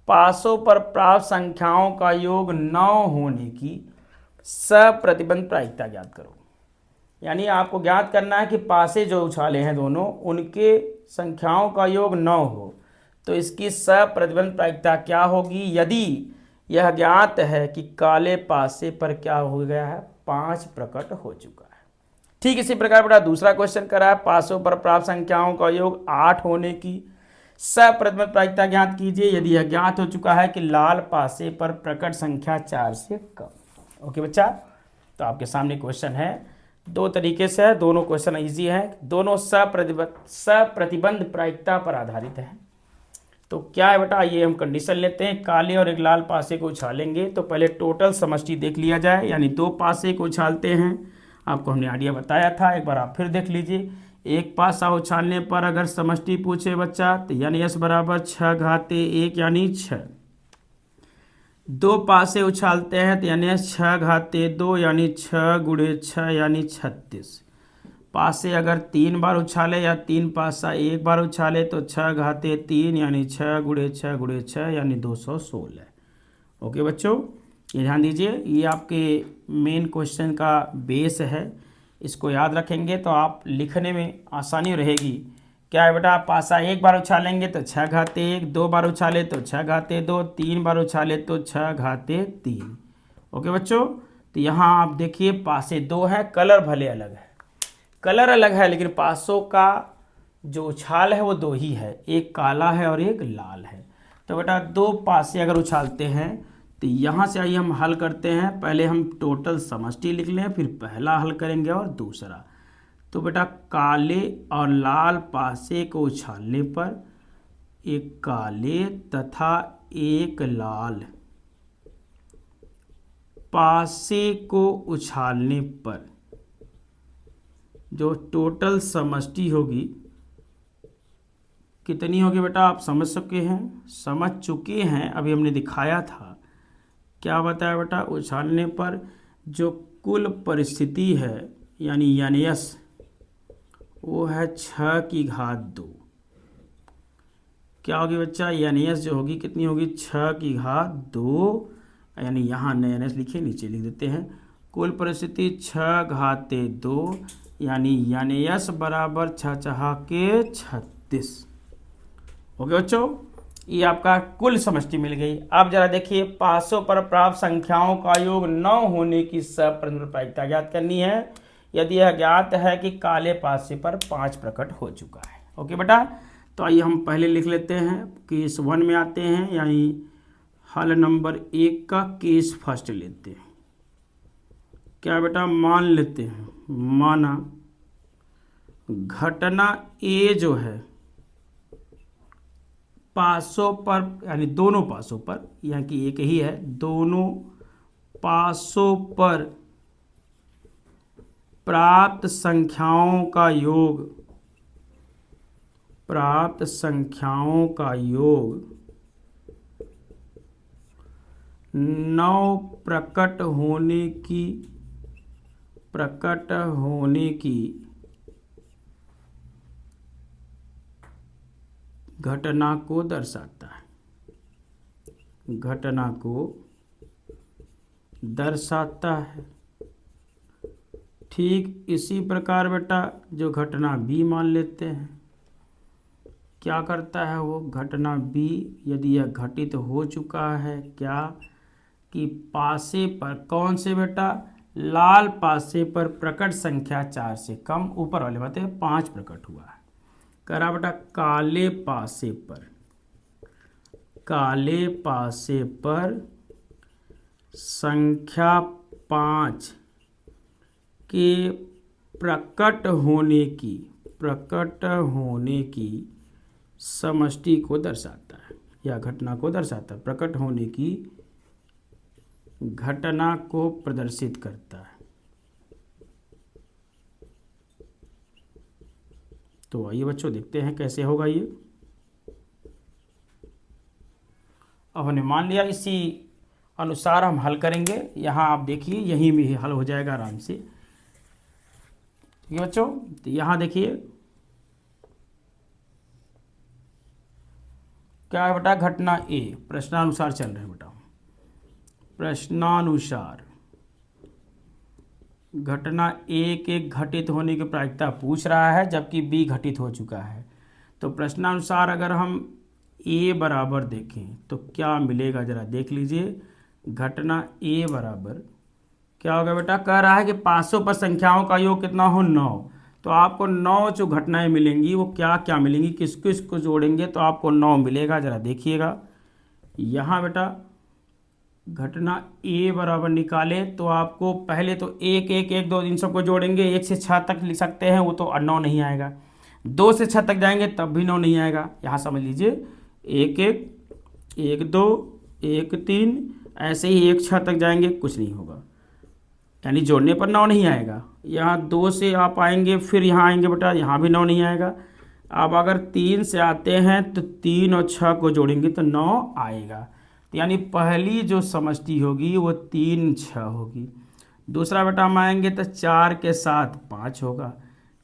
पासों पर प्राप्त संख्याओं का योग 9 होने की सप्रतिबंध प्रायिकता ज्ञात करो। यानी आपको ज्ञात करना है कि पासे जो उछाले हैं दोनों, उनके संख्याओं का योग 9 हो तो इसकी सप्रतिबंध प्रायिकता क्या होगी। यदि यह ज्ञात है कि काले पासे पर क्या हो गया है, 5 प्रकट हो चुका है। ठीक इसी प्रकार बेटा दूसरा क्वेश्चन करा है, पासों पर प्राप्त संख्याओं का योग 8 होने की सप्रतिबंध प्रायिकता ज्ञात कीजिए यदि यह ज्ञात हो चुका है कि लाल पासे पर प्रकट संख्या 4 से कम। ओके बच्चा, तो आपके सामने क्वेश्चन है, दो तरीके से है, दोनों क्वेश्चन इजी है, दोनों सप्रतिबंध प्रायिकता पर आधारित है। तो क्या है बेटा, ये हम कंडीशन लेते हैं, काले और एक लाल पासे को उछालेंगे तो पहले टोटल समष्टि देख लिया जाए, यानी 2 पासे को उछालते हैं, आपको हमने आइडिया बताया था, एक बार आप फिर देख लीजिए। एक पासा उछालने पर अगर समष्टि पूछे बच्चा तो यानी s बराबर 6 घाते 1 यानी 6। 2 पासे उछालते हैं तो यानी 6 घाते 2 यानी 6 गुणे 6 यानी 36। पासे अगर 3 बार उछाले या 3 पासा 1 बार उछाले तो 6 घाते 3 यानी 6 गुणे 6 गुणे 6 यानी 216। ओके बच्चों, ये ध्यान दीजिए, ये आपके मेन क्वेश्चन का बेस है, इसको याद रखेंगे तो आप लिखने में आसानी रहेगी। क्या है बेटा, पासा 1 बार उछालेंगे तो 6 घाते 1, 2 बार उछाले तो 6 घाते 2, 3 बार उछाले तो 6 घाते 3। ओके बच्चों, तो यहाँ आप देखिए पासे 2 हैं, कलर भले अलग है, कलर अलग है लेकिन पासों का जो उछाल है वो 2 ही है, एक काला है और एक लाल है। तो बेटा 2 पासे अगर उछालते हैं तो यहाँ से आइए हम हल करते हैं, पहले हम टोटल समष्टि लिख लें, फिर पहला हल करेंगे और दूसरा। तो बेटा काले और लाल पासे को उछालने पर एक काले तथा एक लाल पासे को उछालने पर जो टोटल समष्टि होगी कितनी होगी बेटा, आप समझ चुके हैं, अभी हमने दिखाया था। क्या बताया बेटा, उछालने पर जो कुल परिस्थिति है यानी एस वो है 6 की घात 2। क्या होगी बच्चा, एस जो होगी कितनी होगी, 6 की घात 2, यानी यहाँ एस लिखे, नीचे लिख देते हैं, कुल परिस्थिति 6 घाते 2 यानी एस बराबर 6 छहा के 36। ओके बच्चों, ये आपका कुल समष्टि मिल गई। अब जरा देखिए, पासों पर प्राप्त संख्याओं का योग 9 होने की सप्रतिबंध प्रायिकता ज्ञात करनी है यदि यह ज्ञात है कि काले पासे पर 5 प्रकट हो चुका है। ओके बेटा, तो आइए हम पहले लिख लेते हैं, केस 1 में आते हैं, यानी हल नंबर 1 का केस फर्स्ट लेते हैं। क्या बेटा, मान लेते हैं, माना घटना ए जो है पासों पर, यानी दोनों पासों पर, यहाँ की एक ही है, दोनों पासों पर प्राप्त संख्याओं का योग 9 प्रकट होने की घटना को दर्शाता है। ठीक इसी प्रकार बेटा जो घटना बी मान लेते हैं, क्या करता है वो घटना बी, यदि यह घटित हो चुका है क्या कि पासे पर, कौन से बेटा, लाल पासे पर प्रकट संख्या 4 से कम, ऊपर वाले बातें 5 प्रकट हुआ है। करा बेटा काले पासे पर संख्या 5 के प्रकट होने की समष्टि को दर्शाता है, या घटना को दर्शाता है, प्रकट होने की घटना को प्रदर्शित करता है। तो आइए बच्चों देखते हैं कैसे होगा ये। अब हमने मान लिया, इसी अनुसार हम हल करेंगे। यहाँ आप देखिए, यहीं में ही हल हो जाएगा आराम से। ठीक है बच्चों, तो यहाँ देखिए क्या है बेटा, घटना ए प्रश्नानुसार चल रहे हैं बेटा, प्रश्नानुसार घटना ए के घटित होने की प्रायिकता पूछ रहा है, जबकि बी घटित हो चुका है। तो प्रश्नानुसार अगर हम ए बराबर देखें तो क्या मिलेगा, जरा देख लीजिए। घटना ए बराबर क्या होगा बेटा, कह रहा है कि 500 पर संख्याओं का योग कितना हो, 9। तो आपको 9 जो घटनाएं मिलेंगी वो क्या क्या मिलेंगी, किस किस को जोड़ेंगे तो आपको 9 मिलेगा। जरा देखिएगा यहाँ बेटा, घटना ए बराबर निकाले तो आपको पहले तो 1 1 1 2 इन सबको जोड़ेंगे, 1 से 6 तक लिख सकते हैं, वो तो 9 नहीं आएगा। 2 से 6 तक जाएंगे तब भी 9 नहीं आएगा। यहाँ समझ लीजिए 1 1 1 2 1 3, ऐसे ही 1 6 तक जाएंगे कुछ नहीं होगा, यानी जोड़ने पर 9 नहीं आएगा। यहाँ 2 से आप आएंगे, फिर यहाँ आएंगे बेटा, यहाँ भी 9 नहीं आएगा। अब अगर 3 से आते हैं तो 3 और 6 को जोड़ेंगे तो 9 आएगा। यानी पहली जो समष्टि होगी वो 3 6 होगी। दूसरा बेटा हम आएंगे तो 4 के साथ 5 होगा।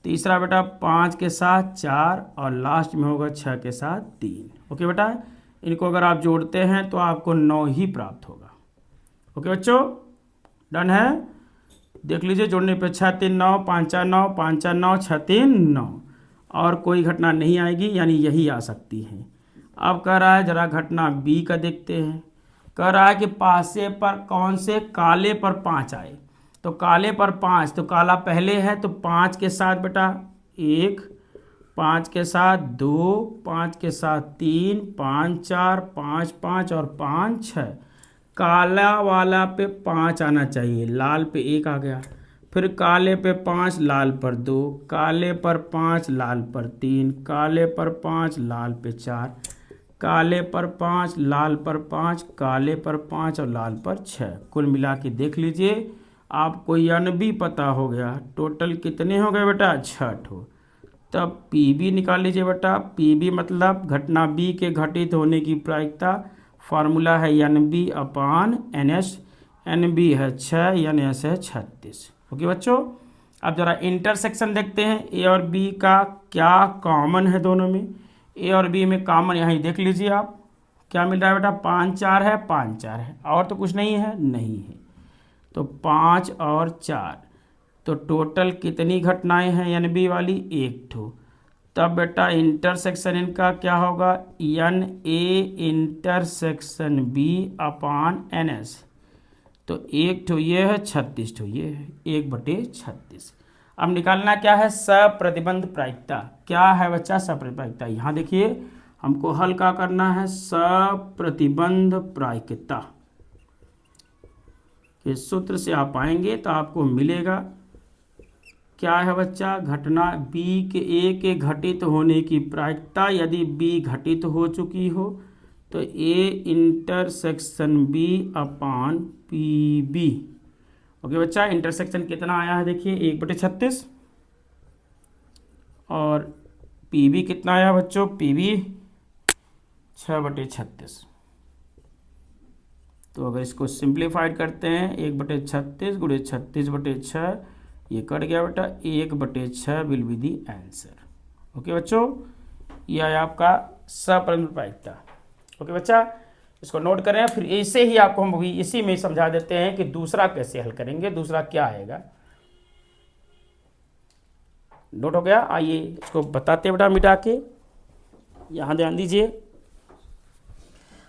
तीसरा बेटा 5 के साथ 4 और लास्ट में होगा 6 के साथ 3। ओके बेटा, इनको अगर आप जोड़ते हैं तो आपको 9 ही प्राप्त होगा। ओके बच्चों, डन है। देख लीजिए जोड़ने पे 6 3 9, 5 4 9, 5 4 9, 6 3 9, और कोई घटना नहीं आएगी, यानी यही आ सकती है। अब कह रहा है जरा घटना बी का देखते हैं। कह रहा है कि पासे पर कौन से काले पर 5 आए, तो काले पर 5, तो काला पहले है तो 5 के साथ बेटा 1, 5 के साथ 2, 5 के साथ 3, 5 4, 5 5 और 5 6। काला वाला पे 5 आना चाहिए, लाल पे 1 आ गया। फिर काले पे 5, लाल पर 2, काले पर 5, लाल पर 3, काले पर 5, लाल पे 4, काले पर 5, लाल पर 5, काले पर 5 और लाल पर 6। कुल मिला के देख लीजिए आपको यन भी पता हो गया। टोटल कितने हो गए बेटा, 6 ठो। तब पी बी निकाल लीजिए बेटा। पी बी मतलब घटना बी के घटित होने की प्रायिकता। फार्मूला है N B upon N S. N B है 6, एन एस है 36। ओके बच्चों, अब जरा इंटरसेक्शन देखते हैं। ए और बी का क्या कॉमन है दोनों में। ए और बी में कॉमन यहाँ देख लीजिए आप, क्या मिल रहा है बेटा, 5 4 है, 5 4 है, और तो कुछ नहीं है, नहीं है। तो 5 और 4, तो टोटल कितनी घटनाएं हैं एन बी वाली, 1 ठो। तब बेटा इंटरसेक्शन इनका क्या होगा, N A intersection B upon N S. तो 1 ठो ये है, 36 ठो ये है, 1/36। अब निकालना क्या है, सप्रतिबंध प्रायिकता। क्या है बच्चा, सप्रतिबंध प्रायिकता। यहाँ देखिए हमको हल का करना है, सप्रतिबंध प्रायिकता के सूत्र से आप आएंगे तो आपको मिलेगा। क्या है बच्चा, घटना बी के ए के घटित होने की प्रायिकता यदि बी घटित हो चुकी हो तो A intersection B upon P B. Okay बच्चा, इंटरसेक्शन कितना आया है देखिए, 1/36, और पी बी कितना आया बच्चों, पी बी 6/36। तो अगर इसको सिंप्लीफाइड करते हैं, 1/36 गुणे 36/6, ये कट गया बेटा, 1/6 will be the answer. Okay बच्चों, यह है आपका सप्रतिबंध प्रायिकता। ओके बच्चा, इसको नोट करें। फिर ऐसे ही आपको हम अभी इसी में समझा देते हैं कि दूसरा कैसे हल करेंगे, दूसरा क्या आएगा। नोट हो गया, आइए इसको बताते बेटा मिटा के। यहाँ ध्यान दीजिए,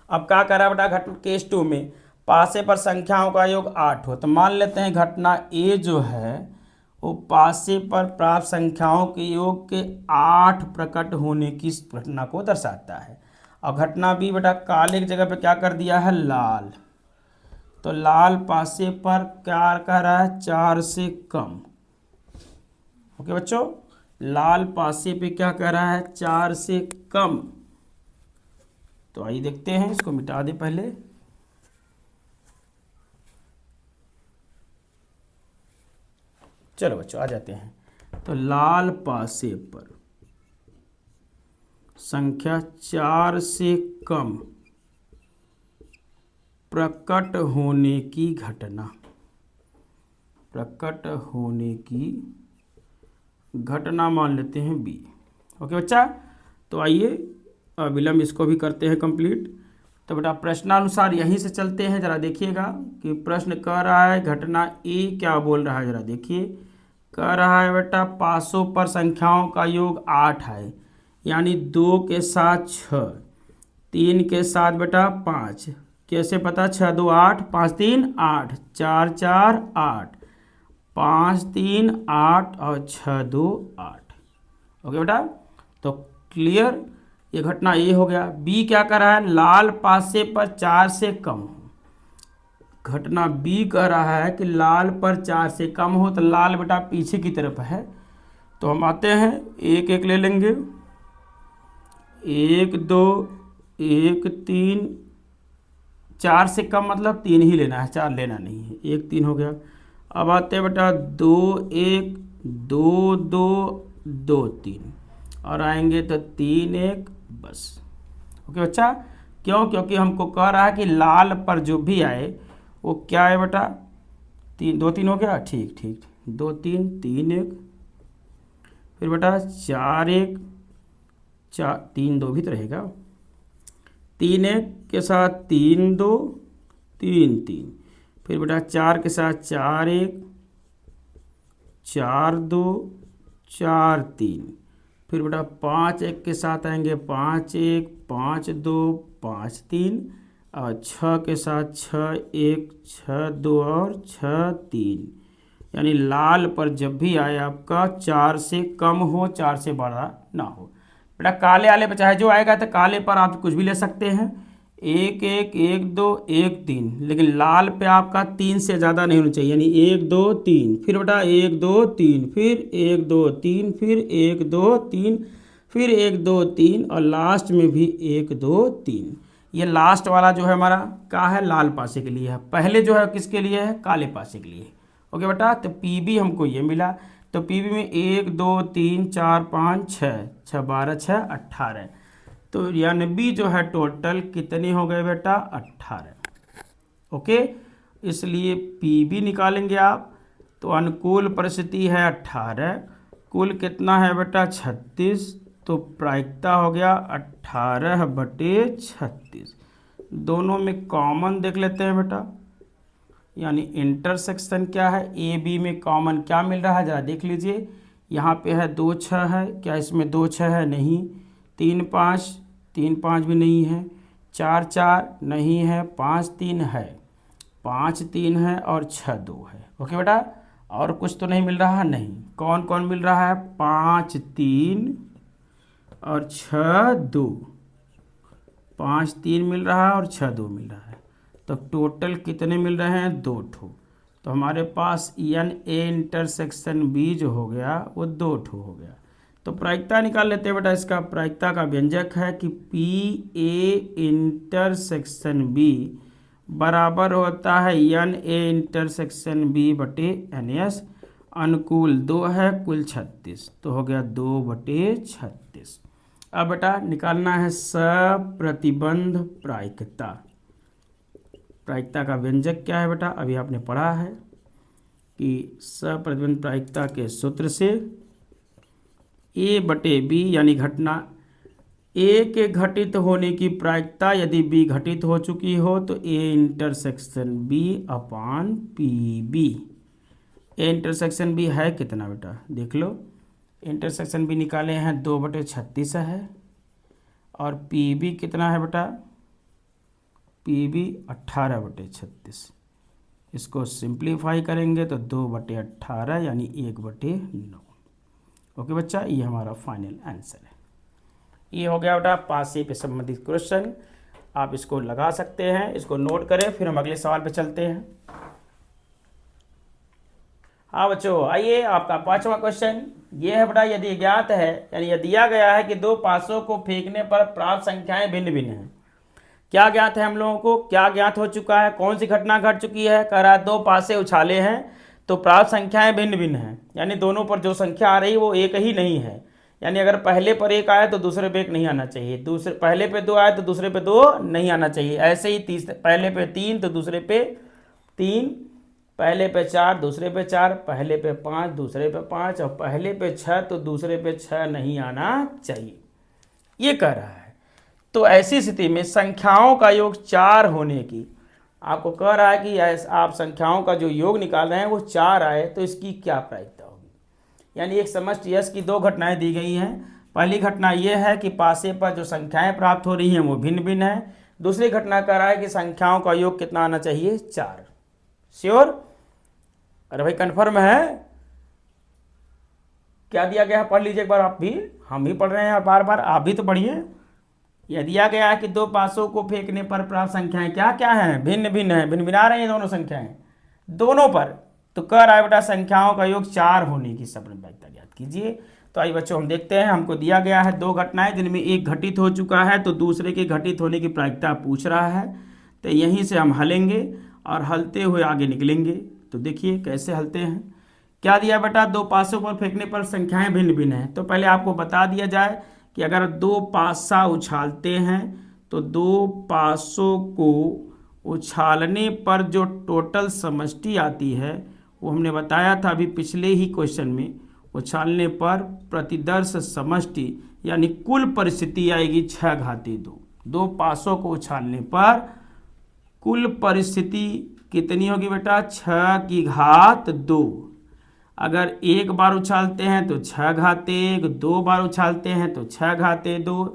अब क्या करा बेटा, केस 2 में पासे पर संख्याओं का योग 8 हो। तो मान लेते हैं घटना ए जो है वो पासे पर प्राप्त संख्याओं के योग के 8 प्रकट होने की घटना को दर्शाता है। और घटना बी बेटा काले की जगह पे क्या कर दिया है, लाल। तो लाल पासे पर क्या कह रहा है, 4 से कम। ओके बच्चों, लाल पासे पे क्या कह रहा है, 4 से कम। तो आइए देखते हैं, इसको मिटा दे पहले। चलो बच्चों आ जाते हैं। तो लाल पासे पर संख्या 4 से कम प्रकट होने की घटना, प्रकट होने की घटना मान लेते हैं बी। ओके बच्चा, तो आइए विलंब इसको भी करते हैं कंप्लीट। तो बेटा प्रश्नानुसार यहीं से चलते हैं, जरा देखिएगा कि प्रश्न कह रहा है घटना ए क्या बोल रहा है, जरा देखिए। कह रहा है बेटा पासों पर संख्याओं का योग 8 है, यानी 2 के साथ 6, 3 के साथ बेटा 5, कैसे पता? 6 2 8, 5 3 8, 4 4 8, 5 3 8 और 6 2 8। ओके बेटा, तो क्लियर, ये घटना ए हो गया। बी क्या कर रहा है? लाल पासे पर 4 से कम हो। घटना बी कह रहा है कि लाल पर 4 से कम हो, तो लाल बेटा पीछे की तरफ है, तो हम आते हैं एक एक ले लेंगे। 1 2 1 3, 4 से कम मतलब 3 ही लेना है, 4 लेना नहीं है। 1 3 हो गया। अब आते हैं बेटा 2 1 2 2 2 3, और आएंगे तो 3 1 बस। ओके बच्चा, क्यों? क्योंकि हमको कह रहा है कि लाल पर जो भी आए वो क्या है बेटा? 3 2 3 हो गया। ठीक ठीक, 2 3 3 1, फिर बेटा 4 1 4 3 2 भी तो रहेगा। 3 1 के साथ 3 2 3 3, फिर बेटा 4 के साथ 4 1 4 2 4 3, फिर बेटा 5 1 के साथ आएंगे 5 1 5 2 5 3, और 6 के साथ 6 1 6 2 और 6 3। यानी लाल पर जब भी आए आपका 4 से कम हो, 4 से बड़ा ना हो। बेटा काले वाले पर चाहे जो आएगा, तो काले पर आप कुछ भी ले सकते हैं, 1 1 1 2 1 3, लेकिन लाल पे आपका 3 से ज़्यादा नहीं होना चाहिए। यानी 1 2 3, फिर बेटा 1 2 3, फिर 1 2 3, फिर 1 2 3, फिर 1 2 3, और लास्ट में भी 1 2 3। ये लास्ट वाला जो है हमारा क्या है? लाल पासे के लिए है। पहले जो है किसके लिए है? काले पासे के लिए। ओके बेटा, तो पीबी हमको ये मिला। तो पीबी में 1 2 3 4 5 6 6 12 6 18, तो यानी जो है टोटल कितने हो गए बेटा? 18। ओके, इसलिए पीबी निकालेंगे आप, तो अनुकूल परिस्थिति है 18, कुल कितना है बेटा? 36, तो प्रायिकता हो गया 18/36। दोनों में कॉमन देख लेते हैं बेटा, यानी इंटरसेक्शन क्या है? ए बी में कॉमन क्या मिल रहा है जरा देख लीजिए। यहाँ पे है 2 6 है, क्या इसमें 2 6 है? नहीं। 3 5 भी नहीं है। 4 4 नहीं है। 5 3 है, 5 3 है, और 6 2 है। ओके बेटा, और कुछ तो नहीं मिल रहा? नहीं। कौन कौन मिल रहा है? 5 3 और 6 2, 5 3 मिल रहा है और 6 2 मिल रहा है, तो टोटल कितने मिल रहे हैं? 2 ठो। तो हमारे पास एन ए इंटरसेक्शन बी जो हो गया वो 2 ठो हो गया। तो प्रायिकता निकाल लेते हैं बेटा। इसका प्रायिकता का व्यंजक है कि पी ए इंटरसेक्शन बी बराबर होता है एन ए इंटरसेक्शन बी बटे एन एस। अनुकूल 2 है, कुल 36, तो हो गया 2/36। अब बेटा निकालना है सप्रतिबंध प्रायिकता। प्रायिकता का व्यंजक क्या है बेटा? अभी आपने पढ़ा है कि सप्रतिबंध प्रायिकता के सूत्र से ए बटे बी, यानी घटना ए के घटित होने की प्रायिकता यदि बी घटित हो चुकी हो, तो A intersection B upon P B. A intersection B है कितना बेटा? देख लो, इंटरसेक्शन बी निकाले हैं 2/36 है, और पी बी कितना है बेटा? P B 18/36। इसको सिंप्लीफाई करेंगे तो 2/18 यानी 1/9। ओके बच्चा, ये हमारा फाइनल आंसर है। ये हो गया बेटा पासे पे संबंधित क्वेश्चन। आप इसको लगा सकते हैं, इसको नोट करें, फिर हम अगले सवाल पे चलते हैं। हाँ बच्चों, आइए आपका 5वां क्वेश्चन ये है बेटा, यदि ज्ञात है, यानी यह दिया गया है कि 2 पासों को फेंकने पर प्राप्त संख्याएं भिन्न भिन्न हैं। क्या ज्ञात है हम लोगों को? क्या ज्ञात हो चुका है? कौन सी घटना घट चुकी है? कह रहा है 2 पासे उछाले हैं तो प्राप्त संख्याएं भिन्न भिन्न हैं, यानी दोनों पर जो संख्या आ रही वो एक ही नहीं है। यानी अगर पहले पर 1 आए तो दूसरे पे 1 नहीं आना चाहिए, दूसरे पहले पे 2 आए तो दूसरे पे 2 नहीं आना चाहिए। ऐसे ही पहले पे 3 तो दूसरे पे 3, पहले पे 4 दूसरे पे 4, पहले पे 5 दूसरे पे 5, और पहले पे 6 तो दूसरे पे 6 नहीं आना चाहिए, ये कह रहा है। तो ऐसी स्थिति में संख्याओं का योग 4 होने की आपको कह रहा है कि आप संख्याओं का जो योग निकाल रहे हैं वो 4 आए, तो इसकी क्या प्रायिकता होगी? यानी एक समष्टि यश की 2 घटनाएं दी गई हैं। पहली घटना यह है कि पासे पर जो संख्याएं प्राप्त हो रही हैं वो भिन्न भिन्न है। दूसरी घटना कह रहा है कि संख्याओं का योग कितना आना चाहिए, 4। श्योर? अरे भाई कन्फर्म है? क्या दिया गया है पढ़ लीजिए एक बार आप भी, हम भी पढ़ रहे हैं बार बार, आप भी तो पढ़िए। यह दिया गया है कि दो पासों को फेंकने पर प्राप्त संख्याएं क्या क्या हैं, भिन्न भिन्न है, भिन्न भिन्ना रही हैं दोनों संख्याएं, दोनों पर। तो कह रहा है बेटा संख्याओं का योग 4 होने की संभाव्यता ज्ञात कीजिए। तो आइए बच्चों हम देखते हैं, हमको दिया गया है दो घटनाएं जिनमें एक घटित हो चुका है, तो दूसरे के घटित होने की प्रायिकता पूछ रहा है। तो यहीं से हम हलेंगे और हलते हुए आगे निकलेंगे। तो देखिए कैसे हलते हैं। क्या दिया बेटा, दो पासों पर फेंकने पर संख्याएं भिन्न भिन्न हैं। तो पहले आपको बता दिया जाए कि अगर दो पासा उछालते हैं तो दो पासों को उछालने पर जो टोटल समष्टि आती है वो हमने बताया था अभी पिछले ही क्वेश्चन में, उछालने पर प्रतिदर्श समष्टि यानी कुल परिस्थिति आएगी 6/2। दो पासों को उछालने पर कुल परिस्थिति कितनी होगी बेटा, 6/2। अगर एक बार उछालते हैं तो 6/1, 2 बार उछालते हैं तो 6/2,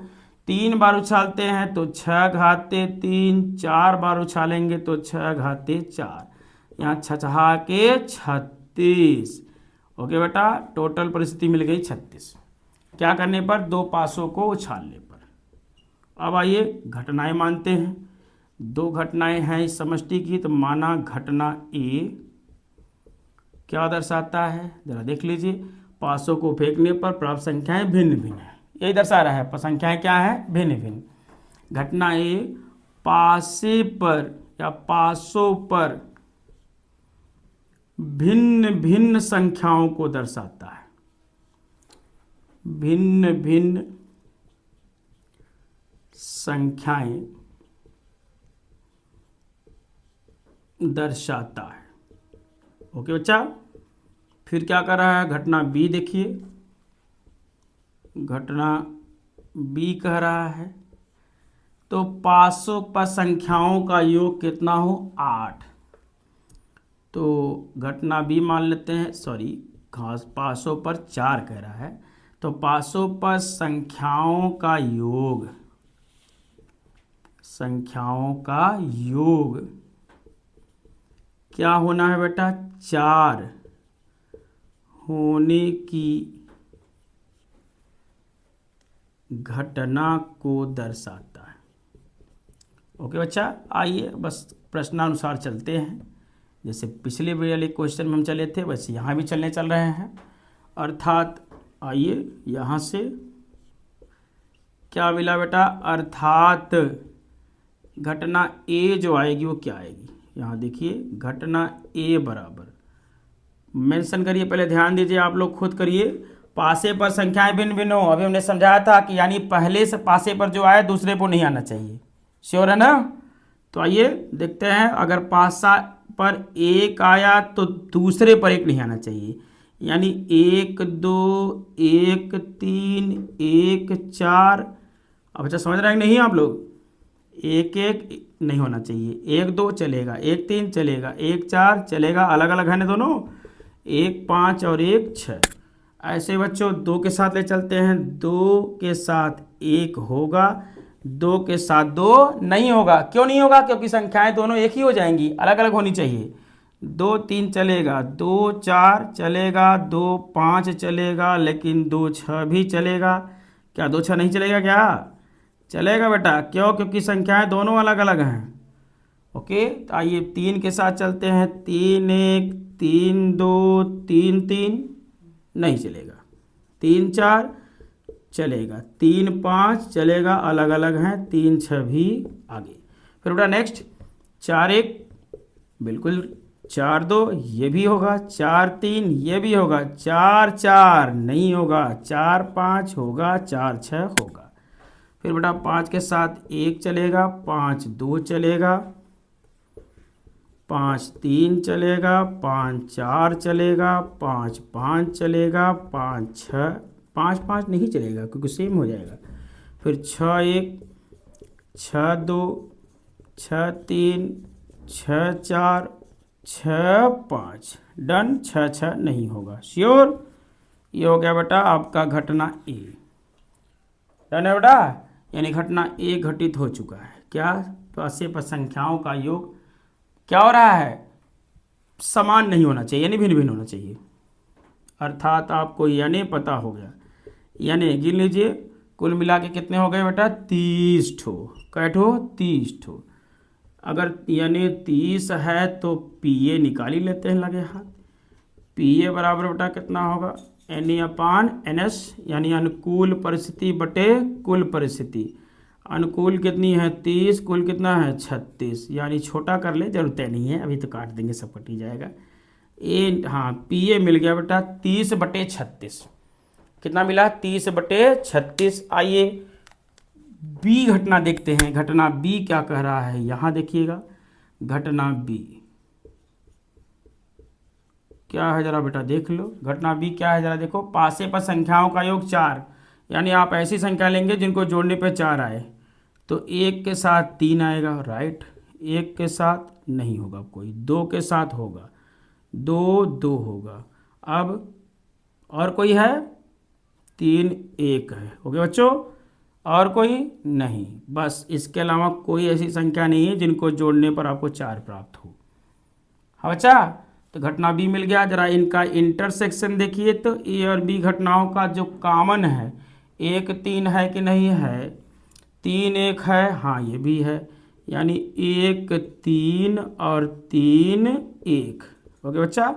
3 बार उछालते हैं तो 6/3, 4 बार उछालेंगे तो 6/4, यहाँ 6×6 = 36। ओके बेटा, टोटल परिस्थिति मिल गई 36। क्या करने पर, दो पासों को उछालने पर। अब आइए घटनाएं मानते हैं। दो घटनाएं हैं इस समष्टि की, तो माना घटना ए क्या दर्शाता है, जरा देख लीजिए, पासों को फेंकने पर प्राप्त संख्याएं भिन्न भिन्न है, यही दर्शा रहा है, संख्याएं क्या है, भिन्न भिन्न। घटना ए पासे पर या पासों पर भिन्न भिन्न संख्याओं को दर्शाता है, भिन्न भिन्न संख्याएं दर्शाता है। ओके बच्चा, फिर क्या कर रहा है, घटना बी देखिए। घटना बी कह रहा है तो पासों पर संख्याओं का योग कितना हो, 8। तो घटना बी मान लेते हैं, सॉरी खास पासों पर 4 कह रहा है, तो पासों पर संख्याओं का योग, संख्याओं का योग क्या होना है बेटा, 4 होने की घटना को दर्शाता है। ओके बच्चा, आइए बस प्रश्नानुसार चलते हैं, जैसे पिछले वाले क्वेश्चन में हम चले थे वैसे यहाँ भी चल रहे हैं। अर्थात आइए यहाँ से क्या मिला बेटा, अर्थात घटना ए जो आएगी वो क्या आएगी, यहाँ देखिए घटना ए बराबर, मेंशन करिए, पहले ध्यान दीजिए आप लोग खुद करिए, पासे पर संख्याएं भिन्न भिन्न हो। अभी हमने समझाया था कि यानी पहले से पासे पर जो आया दूसरे पर नहीं आना चाहिए, श्योर है ना। तो आइए देखते हैं, अगर पासा पर 1 आया तो दूसरे पर 1 नहीं आना चाहिए, यानी 1 2 1 3 1 4। अब अच्छा समझ रहे हैं नहीं आप लोग, 1 1 नहीं होना चाहिए, 1 2 चलेगा, 1 3 चलेगा, 1 4 चलेगा, अलग अलग है ना दोनों, 1 5 और 1 6। ऐसे बच्चों 2 के साथ ले चलते हैं, 2 के साथ 1 होगा, 2 के साथ 2 नहीं होगा। क्यों नहीं होगा, क्योंकि संख्याएं दोनों एक ही हो जाएंगी, अलग अलग होनी चाहिए। 2 3 चलेगा, 2 4 चलेगा, 2 5 चलेगा, लेकिन 2 6 भी चलेगा। क्या 2 6 नहीं चलेगा, क्या चलेगा बेटा, क्यों, क्योंकि संख्याएं दोनों अलग अलग हैं। ओके, तो आइए 3 के साथ चलते हैं, 3 1 3 2 3 3 नहीं चलेगा, 3 4 चलेगा, 3 5 चलेगा, अलग अलग हैं, 3 6 भी आगे। फिर बेटा नेक्स्ट 4 1 बिल्कुल, 4 2 ये भी होगा, 4 3 ये भी होगा, 4 4 नहीं होगा, 4 5 होगा, 4 6 होगा। फिर बेटा 5 के साथ 1 चलेगा, 5 2 चलेगा, 5 3 चलेगा, 5 4 चलेगा, 5 5 चलेगा, 5 6 5 5 नहीं चलेगा क्योंकि सेम हो जाएगा। फिर 6 1 6 2 6 3 6 4 6 5 डन, 6 6 नहीं होगा, श्योर। ये हो गया बेटा आपका घटना ए, डन है बेटा। यानी घटना ए घटित हो चुका है। क्या? पासे पर संख्याओं का योग क्या हो रहा है? समान नहीं होना चाहिए, यानी भिन्न भिन्न होना चाहिए। अर्थात आपको यानी पता हो गया, यानी गिन लीजिए कुल मिला के कितने हो गए बेटा? 30 ठो। कै ठो? 30 ठो। अगर यानी 30 है तो पी ए निकाल ही लेते हैं लगे हाथ। पी ए बराबर बेटा कितना होगा? NA/NS, यानी अनुकूल परिस्थिति बटे कुल परिस्थिति। अनुकूल कितनी है? 30, कुल कितना है? 36, यानी छोटा कर ले, जरूरत नहीं है, अभी तो काट देंगे, सब कट ही जाएगा। हाँ, पी ए मिल गया बेटा 30/36। कितना मिला? 30/36। आइए बी घटना देखते हैं। घटना बी क्या कह रहा है, यहां देखिएगा। घटना बी क्या है जरा बेटा देख लो। घटना बी क्या है जरा देखो। पासे पर संख्याओं का योग 4, यानी आप ऐसी संख्या लेंगे जिनको जोड़ने पे 4 आए, तो 1 के साथ 3 आएगा, राइट। 1 के साथ नहीं होगा कोई, 2 के साथ होगा, 2 होगा। अब और कोई है? 3 1 है, हो गया बच्चों। और कोई नहीं, बस इसके अलावा कोई ऐसी संख्या नहीं है जिनको जोड़ने पर आपको 4 प्राप्त हो। हाँ बच्चा, तो घटना बी मिल गया। जरा इनका इंटरसेक्शन देखिए, तो ए और बी घटनाओं का जो कॉमन है, 1 3 है कि नहीं है? 3 1 है, हाँ ये भी है, यानी 1 3 और 3 1। ओके बच्चा,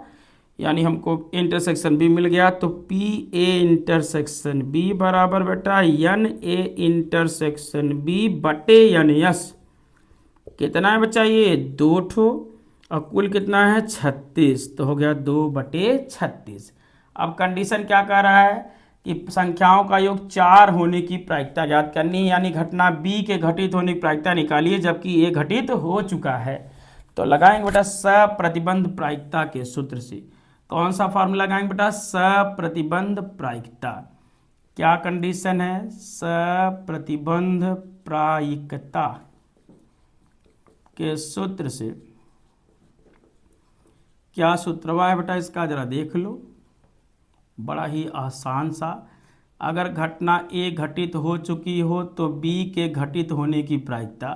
यानी हमको इंटरसेक्शन बी मिल गया। तो पी ए इंटरसेक्शन बी बराबर बेटा एन ए इंटरसेक्शन बी बटे एन एस। कितना है बच्चा? ये 2 ठो, और कुल कितना है? 36, तो हो गया 2/36। अब कंडीशन क्या कह रहा है कि संख्याओं का योग 4 होने की प्रायिकता ज्ञात करनी है, यानी घटना बी के घटित होने की प्रायिकता निकालिए, जबकि ए घटित हो चुका है। तो लगाएंगे बेटा सप्रतिबंध प्रायिकता के सूत्र से। कौन सा फॉर्मूला लगाएंगे बेटा? सप्रतिबंध प्रायिकता। क्या कंडीशन है? सप्रतिबंध प्रायिकता के सूत्र से। क्या सूत्रवा है बेटा इसका? जरा देख लो, बड़ा ही आसान सा। अगर घटना ए घटित हो चुकी हो तो बी के घटित होने की प्रायिकता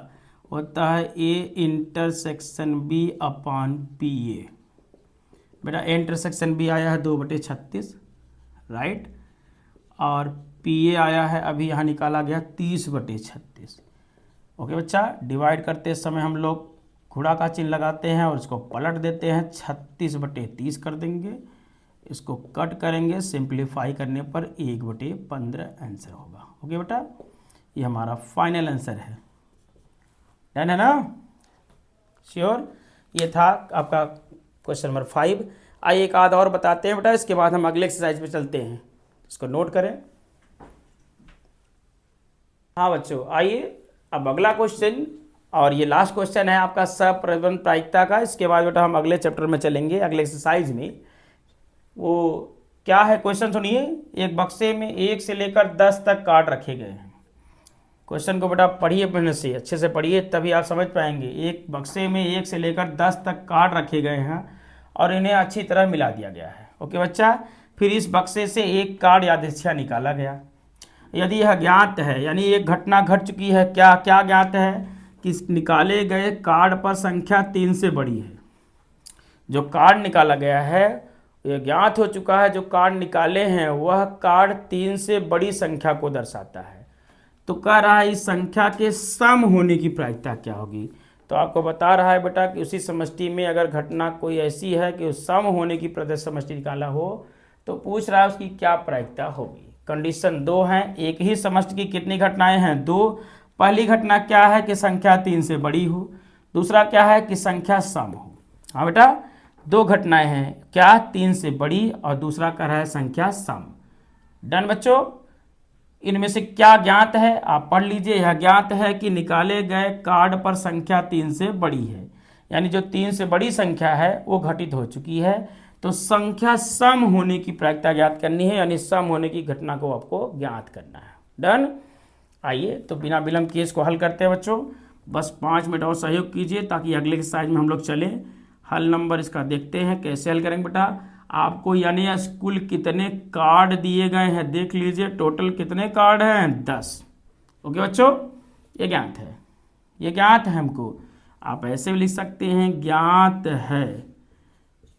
होता है A intersection B upon P A. बेटा इंटरसेक्शन बी आया है 2/36, राइट, और पी ए आया है अभी यहाँ निकाला गया 30/36। ओके बच्चा, डिवाइड करते समय हम लोग घुड़ा का चिन्ह लगाते हैं और इसको पलट देते हैं, 36/30 कर देंगे। इसको कट करेंगे, सिंप्लीफाई करने पर 1/15 आंसर होगा। ओके बेटा, ये हमारा फाइनल आंसर है। डन है ना? श्योर? ये था आपका क्वेश्चन नंबर 5। आइए एक आध और बताते हैं बेटा, इसके बाद हम अगले एक्सरसाइज पे चलते हैं। इसको नोट करें। हाँ बच्चों, आइए अब अगला क्वेश्चन, और ये लास्ट क्वेश्चन है आपका सप्रतिबंध प्रायिकता का। इसके बाद बेटा हम अगले चैप्टर में चलेंगे, अगले एक्सरसाइज में। वो क्या है क्वेश्चन सुनिए। एक बक्से में 1 से लेकर 10 तक कार्ड रखे गए हैं। क्वेश्चन को बेटा पढ़िए, पढ़ने से अच्छे से पढ़िए, तभी आप समझ पाएंगे। एक बक्से में 1 से लेकर 10 तक कार्ड रखे गए हैं और इन्हें अच्छी तरह मिला दिया गया है। ओके बच्चा, फिर इस बक्से से एक कार्ड यादृच्छिक निकाला गया। यदि यह ज्ञात है, यानी एक घटना घट चुकी है, क्या क्या ज्ञात है कि निकाले गए कार्ड पर संख्या 3 से बड़ी है। जो कार्ड निकाला गया है यह ज्ञात हो चुका है, जो कार्ड निकाले हैं वह कार्ड 3 से बड़ी संख्या को दर्शाता है। तो कह रहा है इस संख्या के सम होने की प्रायिकता क्या होगी। तो आपको बता रहा है बेटा कि उसी समष्टि में अगर घटना कोई ऐसी है कि सम होने की प्रदर्श समष्टि निकाला हो, तो पूछ रहा है उसकी क्या प्रायिकता होगी। कंडीशन 2 है, एक ही समष्टि की कितनी घटनाएं हैं? 2। पहली घटना क्या है कि संख्या 3 से बड़ी हो, दूसरा क्या है कि संख्या सम हो। हाँ बेटा, 2 घटनाएं हैं, क्या? 3 से बड़ी, और दूसरा कह रहा है संख्या सम। डन बच्चों, इनमें से क्या ज्ञात है आप पढ़ लीजिए। यह ज्ञात है कि निकाले गए कार्ड पर संख्या 3 से बड़ी है, यानी जो 3 से बड़ी संख्या है वो घटित हो चुकी है। तो संख्या सम होने की प्रायिकता ज्ञात करनी है, यानी सम होने की घटना को आपको ज्ञात करना है। डन। आइए तो बिना विलंब केस को हल करते हैं बच्चों। बस 5 मिनट और सहयोग कीजिए ताकि अगले एक्सरसाइज में हम लोग चलें। हल नंबर इसका देखते हैं कैसे हल करेंगे बेटा। आपको यानी कुल कितने कार्ड दिए गए हैं देख लीजिए। टोटल कितने कार्ड हैं? 10। ओके बच्चों, ये ज्ञात है, ये ज्ञात है हमको। आप ऐसे भी लिख सकते हैं ज्ञात है।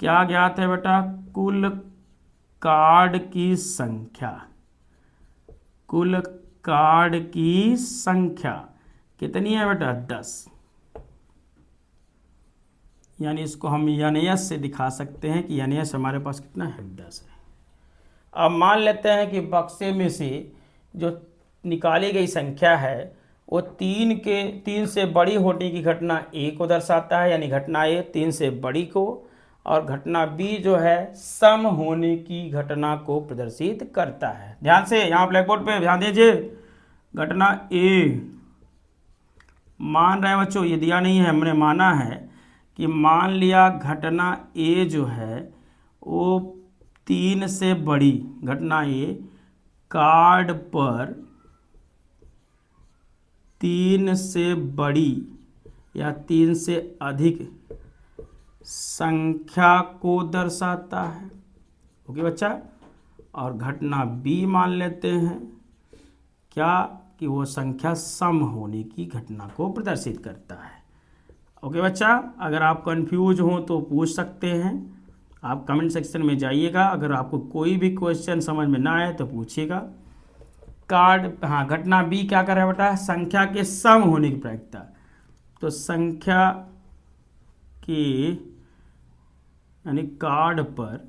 क्या ज्ञात है बेटा? कुल कार्ड की संख्या, कुल कार्ड की संख्या कितनी है बेटा? 10। यानी इसको हम NS से दिखा सकते हैं कि NS हमारे पास कितना है? 10 है। अब मान लेते हैं कि बक्से में से जो निकाली गई संख्या है वो 3 से बड़ी होने की घटना A को दर्शाता है, यानी घटना A 3 से बड़ी को, और घटना B जो है सम होने की घटना को प्रदर्शित करता है। ध्यान से यहाँ ब्लैक बोर्ड पे ध्यान दीजिए। घटना A मान रहे हैं बच्चों, ये दिया नहीं है, हमने माना है कि मान लिया घटना A जो है वो 3 से बड़ी, घटना A कार्ड पर 3 से बड़ी या 3 से अधिक संख्या को दर्शाता है। ओके बच्चा। और घटना B मान लेते हैं क्या? कि वो संख्या सम होने की घटना को प्रदर्शित करता है। ओके बच्चा, अगर आप कंफ्यूज हो तो पूछ सकते हैं, आप कमेंट सेक्शन में जाइएगा। अगर आपको कोई भी क्वेश्चन समझ में ना आए तो पूछिएगा। कार्ड, हाँ, घटना B क्या कर रहा है बेटा? संख्या के सम होने की प्रायिकता। तो संख्या के यानी कार्ड पर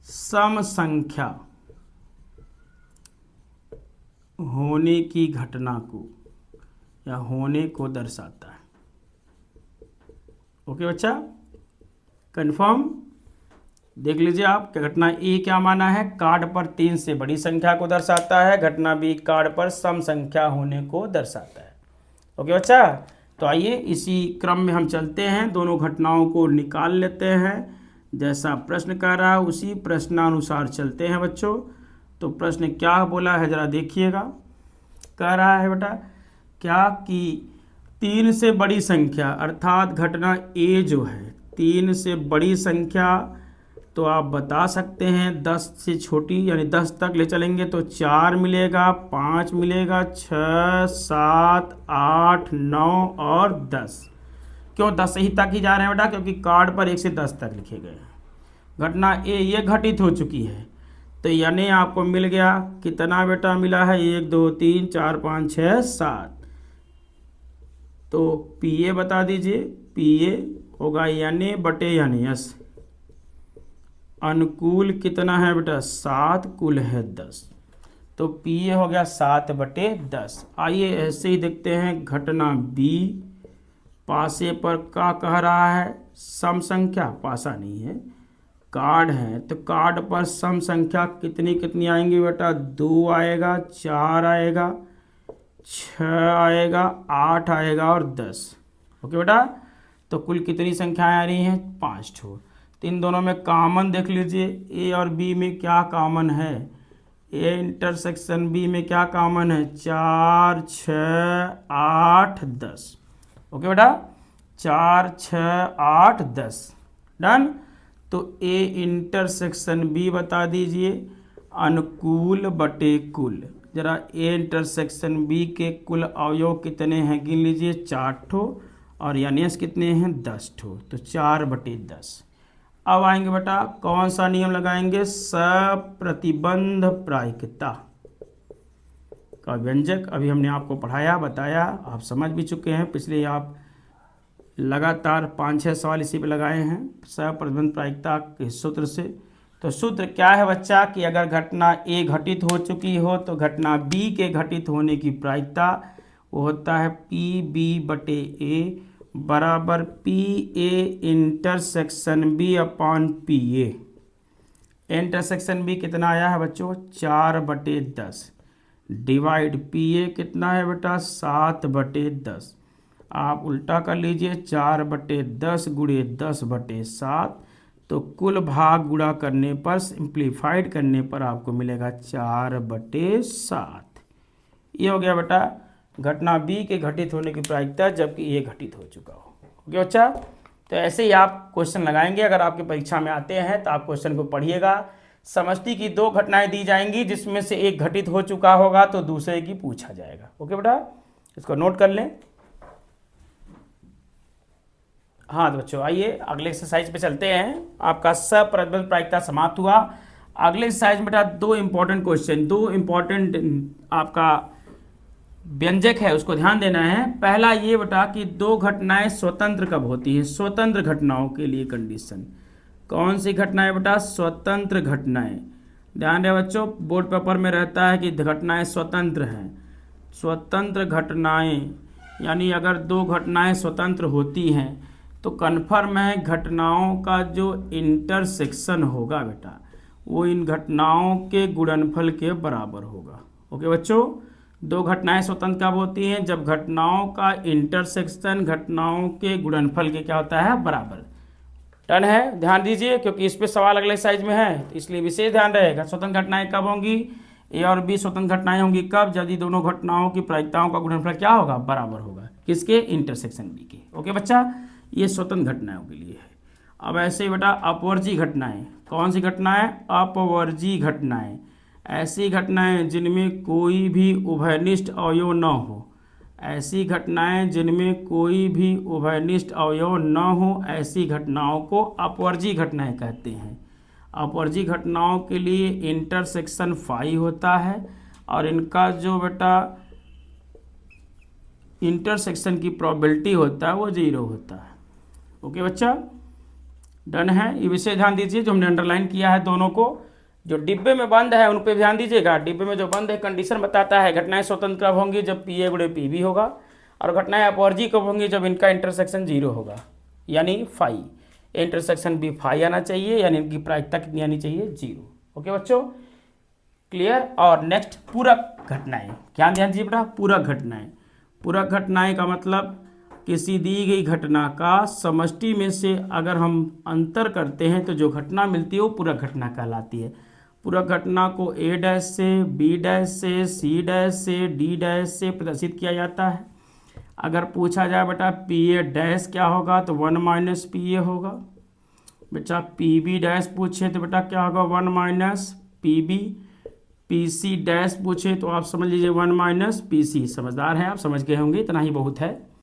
सम संख्या होने की घटना को या होने को दर्शाता है। ओके बच्चा, कंफर्म? देख लीजिए आप, घटना ए क्या माना है? कार्ड पर 3 से बड़ी संख्या को दर्शाता है। घटना बी कार्ड पर सम संख्या होने को दर्शाता है। ओके बच्चा, तो आइए इसी क्रम में हम चलते हैं, दोनों घटनाओं को निकाल लेते हैं। जैसा प्रश्न कह रहा है उसी प्रश्नानुसार चलते हैं बच्चों। तो प्रश्न क्या बोला है जरा देखिएगा। कह रहा है बेटा क्या कि 3 से बड़ी संख्या, अर्थात घटना ए जो है 3 से बड़ी संख्या, तो आप बता सकते हैं 10 से छोटी, यानी 10 तक ले चलेंगे तो 4 मिलेगा, 5 मिलेगा, 6, 7, 8, 9 और 10। क्यों 10 ही तक ही जा रहे हैं बेटा? क्योंकि कार्ड पर 1 से 10 तक लिखे गए हैं। घटना ए ये घटित हो चुकी है, तो यानी आपको मिल गया कितना बेटा? मिला है 1, 2, 3, 4, 5, 6, 7। तो PA बता दीजिए। PA होगा NA बटे NS। अनुकूल कितना है बेटा? 7, कुल है 10। तो PA हो गया 7 बटे 10। आइए ऐसे ही देखते हैं घटना B। पासे पर क्या कह रहा है? सम संख्या, पासा नहीं है, कार्ड है, तो कार्ड पर सम संख्या कितनी कितनी आएंगी बेटा? 2 आएगा, 4 आएगा, 6 आएगा, 8 आएगा और 10। ओके बेटा, तो कुल कितनी संख्याएं आ रही हैं? 5 ठो। तो इन दोनों में कॉमन देख लीजिए, ए और बी में क्या कॉमन है? ए इंटरसेक्शन बी में क्या कॉमन है? 4, 6, 8, 10। ओके बेटा, 4, 6, 8, 10 डन। तो ए इंटरसेक्शन बी बता दीजिए अनुकूल बटे कुल। जरा ए इंटरसेक्शन बी के कुल अवयव कितने हैं गिन लीजिए, 4 ठो, और NS कितने हैं? 10 ठो। तो 4 बटे 10। अब आएंगे बेटा कौन सा नियम लगाएंगे? सप्रतिबंध प्रायिकता का व्यंजक। अभी हमने आपको पढ़ाया, बताया, आप समझ भी चुके हैं। पिछले आप लगातार 5-6 सवाल इसी पे लगाए हैं सप्रतिबंध प्रायिकता के सूत्र से। तो सूत्र क्या है बच्चा? कि अगर घटना ए घटित हो चुकी हो तो घटना बी के घटित होने की प्रायिकता वो होता है PB बटे ए बराबर PA intersection B upon PA। Intersection B कितना आया है बच्चों? 4 बटे 10 डिवाइड PA कितना है बेटा? 7 बटे 10। आप उल्टा कर लीजिए, 4 बटे 10 गुणे 10 बटे 7। तो कुल भाग गुणा करने पर, सिंप्लीफाइड करने पर आपको मिलेगा 4 बटे 7। ये हो गया बेटा घटना बी के घटित होने की प्रायिकता, जबकि ये घटित हो चुका हो। ओके बच्चा, तो ऐसे ही आप क्वेश्चन लगाएंगे। अगर आपके परीक्षा में आते हैं तो आप क्वेश्चन को पढ़िएगा, समष्टि की दो घटनाएं दी जाएंगी जिसमें से एक घटित हो चुका होगा तो दूसरे की पूछा जाएगा। ओके बेटा, इसको नोट कर लें। हाँ तो बच्चों आइए अगले एक्सरसाइज पे चलते हैं। आपका सप्रज्वल प्रायिकता समाप्त हुआ। अगले एक्सरसाइज में बेटा दो इंपॉर्टेंट क्वेश्चन, दो इंपॉर्टेंट आपका व्यंजक है, उसको ध्यान देना है। पहला ये बेटा कि दो घटनाएं स्वतंत्र कब होती हैं, स्वतंत्र घटनाओं के लिए कंडीशन। कौन सी घटनाएं बेटा, स्वतंत्र घटनाएं। ध्यान रहे बच्चों, बोर्ड पेपर में रहता है कि घटनाएं स्वतंत्र हैं। स्वतंत्र घटनाएं यानी अगर दो घटनाएं स्वतंत्र होती हैं तो कन्फर्म है घटनाओं का जो इंटरसेक्शन होगा बेटा वो इन घटनाओं के गुणनफल के बराबर होगा। ओके बच्चों, दो घटनाएं स्वतंत्र कब होती हैं, जब घटनाओं का इंटरसेक्शन घटनाओं के गुणनफल के क्या होता है, बराबर। डन है, ध्यान दीजिए क्योंकि इस पे सवाल अगले साइज में है, तो इसलिए विशेष ध्यान रहेगा। स्वतंत्र घटनाएं कब होंगी, ए और बी स्वतंत्र घटनाएं होंगी कब, यदि दोनों घटनाओं की प्रायिकताओं का गुणनफल क्या होगा, बराबर होगा। किसके, इंटरसेक्शन बी के। ओके बच्चा, ये स्वतंत्र घटनाओं के लिए है। अब ऐसे ही बेटा अपवर्जी घटनाएं, कौन सी घटनाएं, अपवर्जी घटनाएं, ऐसी घटनाएं जिनमें कोई भी उभयनिष्ठ अवयव न हो, ऐसी घटनाएं जिनमें कोई भी उभयनिष्ठ अवयव न हो, ऐसी घटनाओं को अपवर्जी घटनाएं कहते हैं। अपवर्जी घटनाओं के लिए इंटरसेक्शन फाई होता है और इनका जो बेटा इंटरसेक्शन की प्रोबेबिलिटी होता है वो 0 होता है। ओके बच्चा, डन है। ये विषय ध्यान दीजिए जो हमने अंडरलाइन किया है दोनों को। जो डिब्बे में बंद है उन पे ध्यान दीजिएगा। डिब्बे में जो बंद है कंडीशन बताता है घटनाएं स्वतंत्र कब होंगी, जब पी ए गुणे पी बी होगा, और घटनाएं अपवर्जी कब होंगी, जब इनका इंटरसेक्शन 0 होगा, यानी फाई। इंटरसेक्शन भी फाई आना चाहिए, यानी इनकी प्रायिकता कितनी आनी चाहिए, 0। ओके बच्चों, क्लियर। और नेक्स्ट पूरक घटनाएं, ध्यान दीजिए बेटा, पूरक घटनाएं। पूरक घटनाएं का मतलब किसी दी गई घटना का समष्टि में से अगर हम अंतर करते हैं तो जो घटना मिलती है वो पूरक घटना कहलाती है। पूरक घटना को ए डैश से, बी डैश से, सी डैश से, डी डैश से प्रदर्शित किया जाता है। अगर पूछा जाए बेटा पी ए डैश क्या होगा तो 1 माइनस पी ए होगा। बेटा पी बी डैश पूछे तो बेटा क्या होगा, 1 minus P B. P C dash पूछे तो आप समझ लीजिए 1 माइनस पी सी। समझदार हैं आप, समझ गए होंगे, इतना ही बहुत है।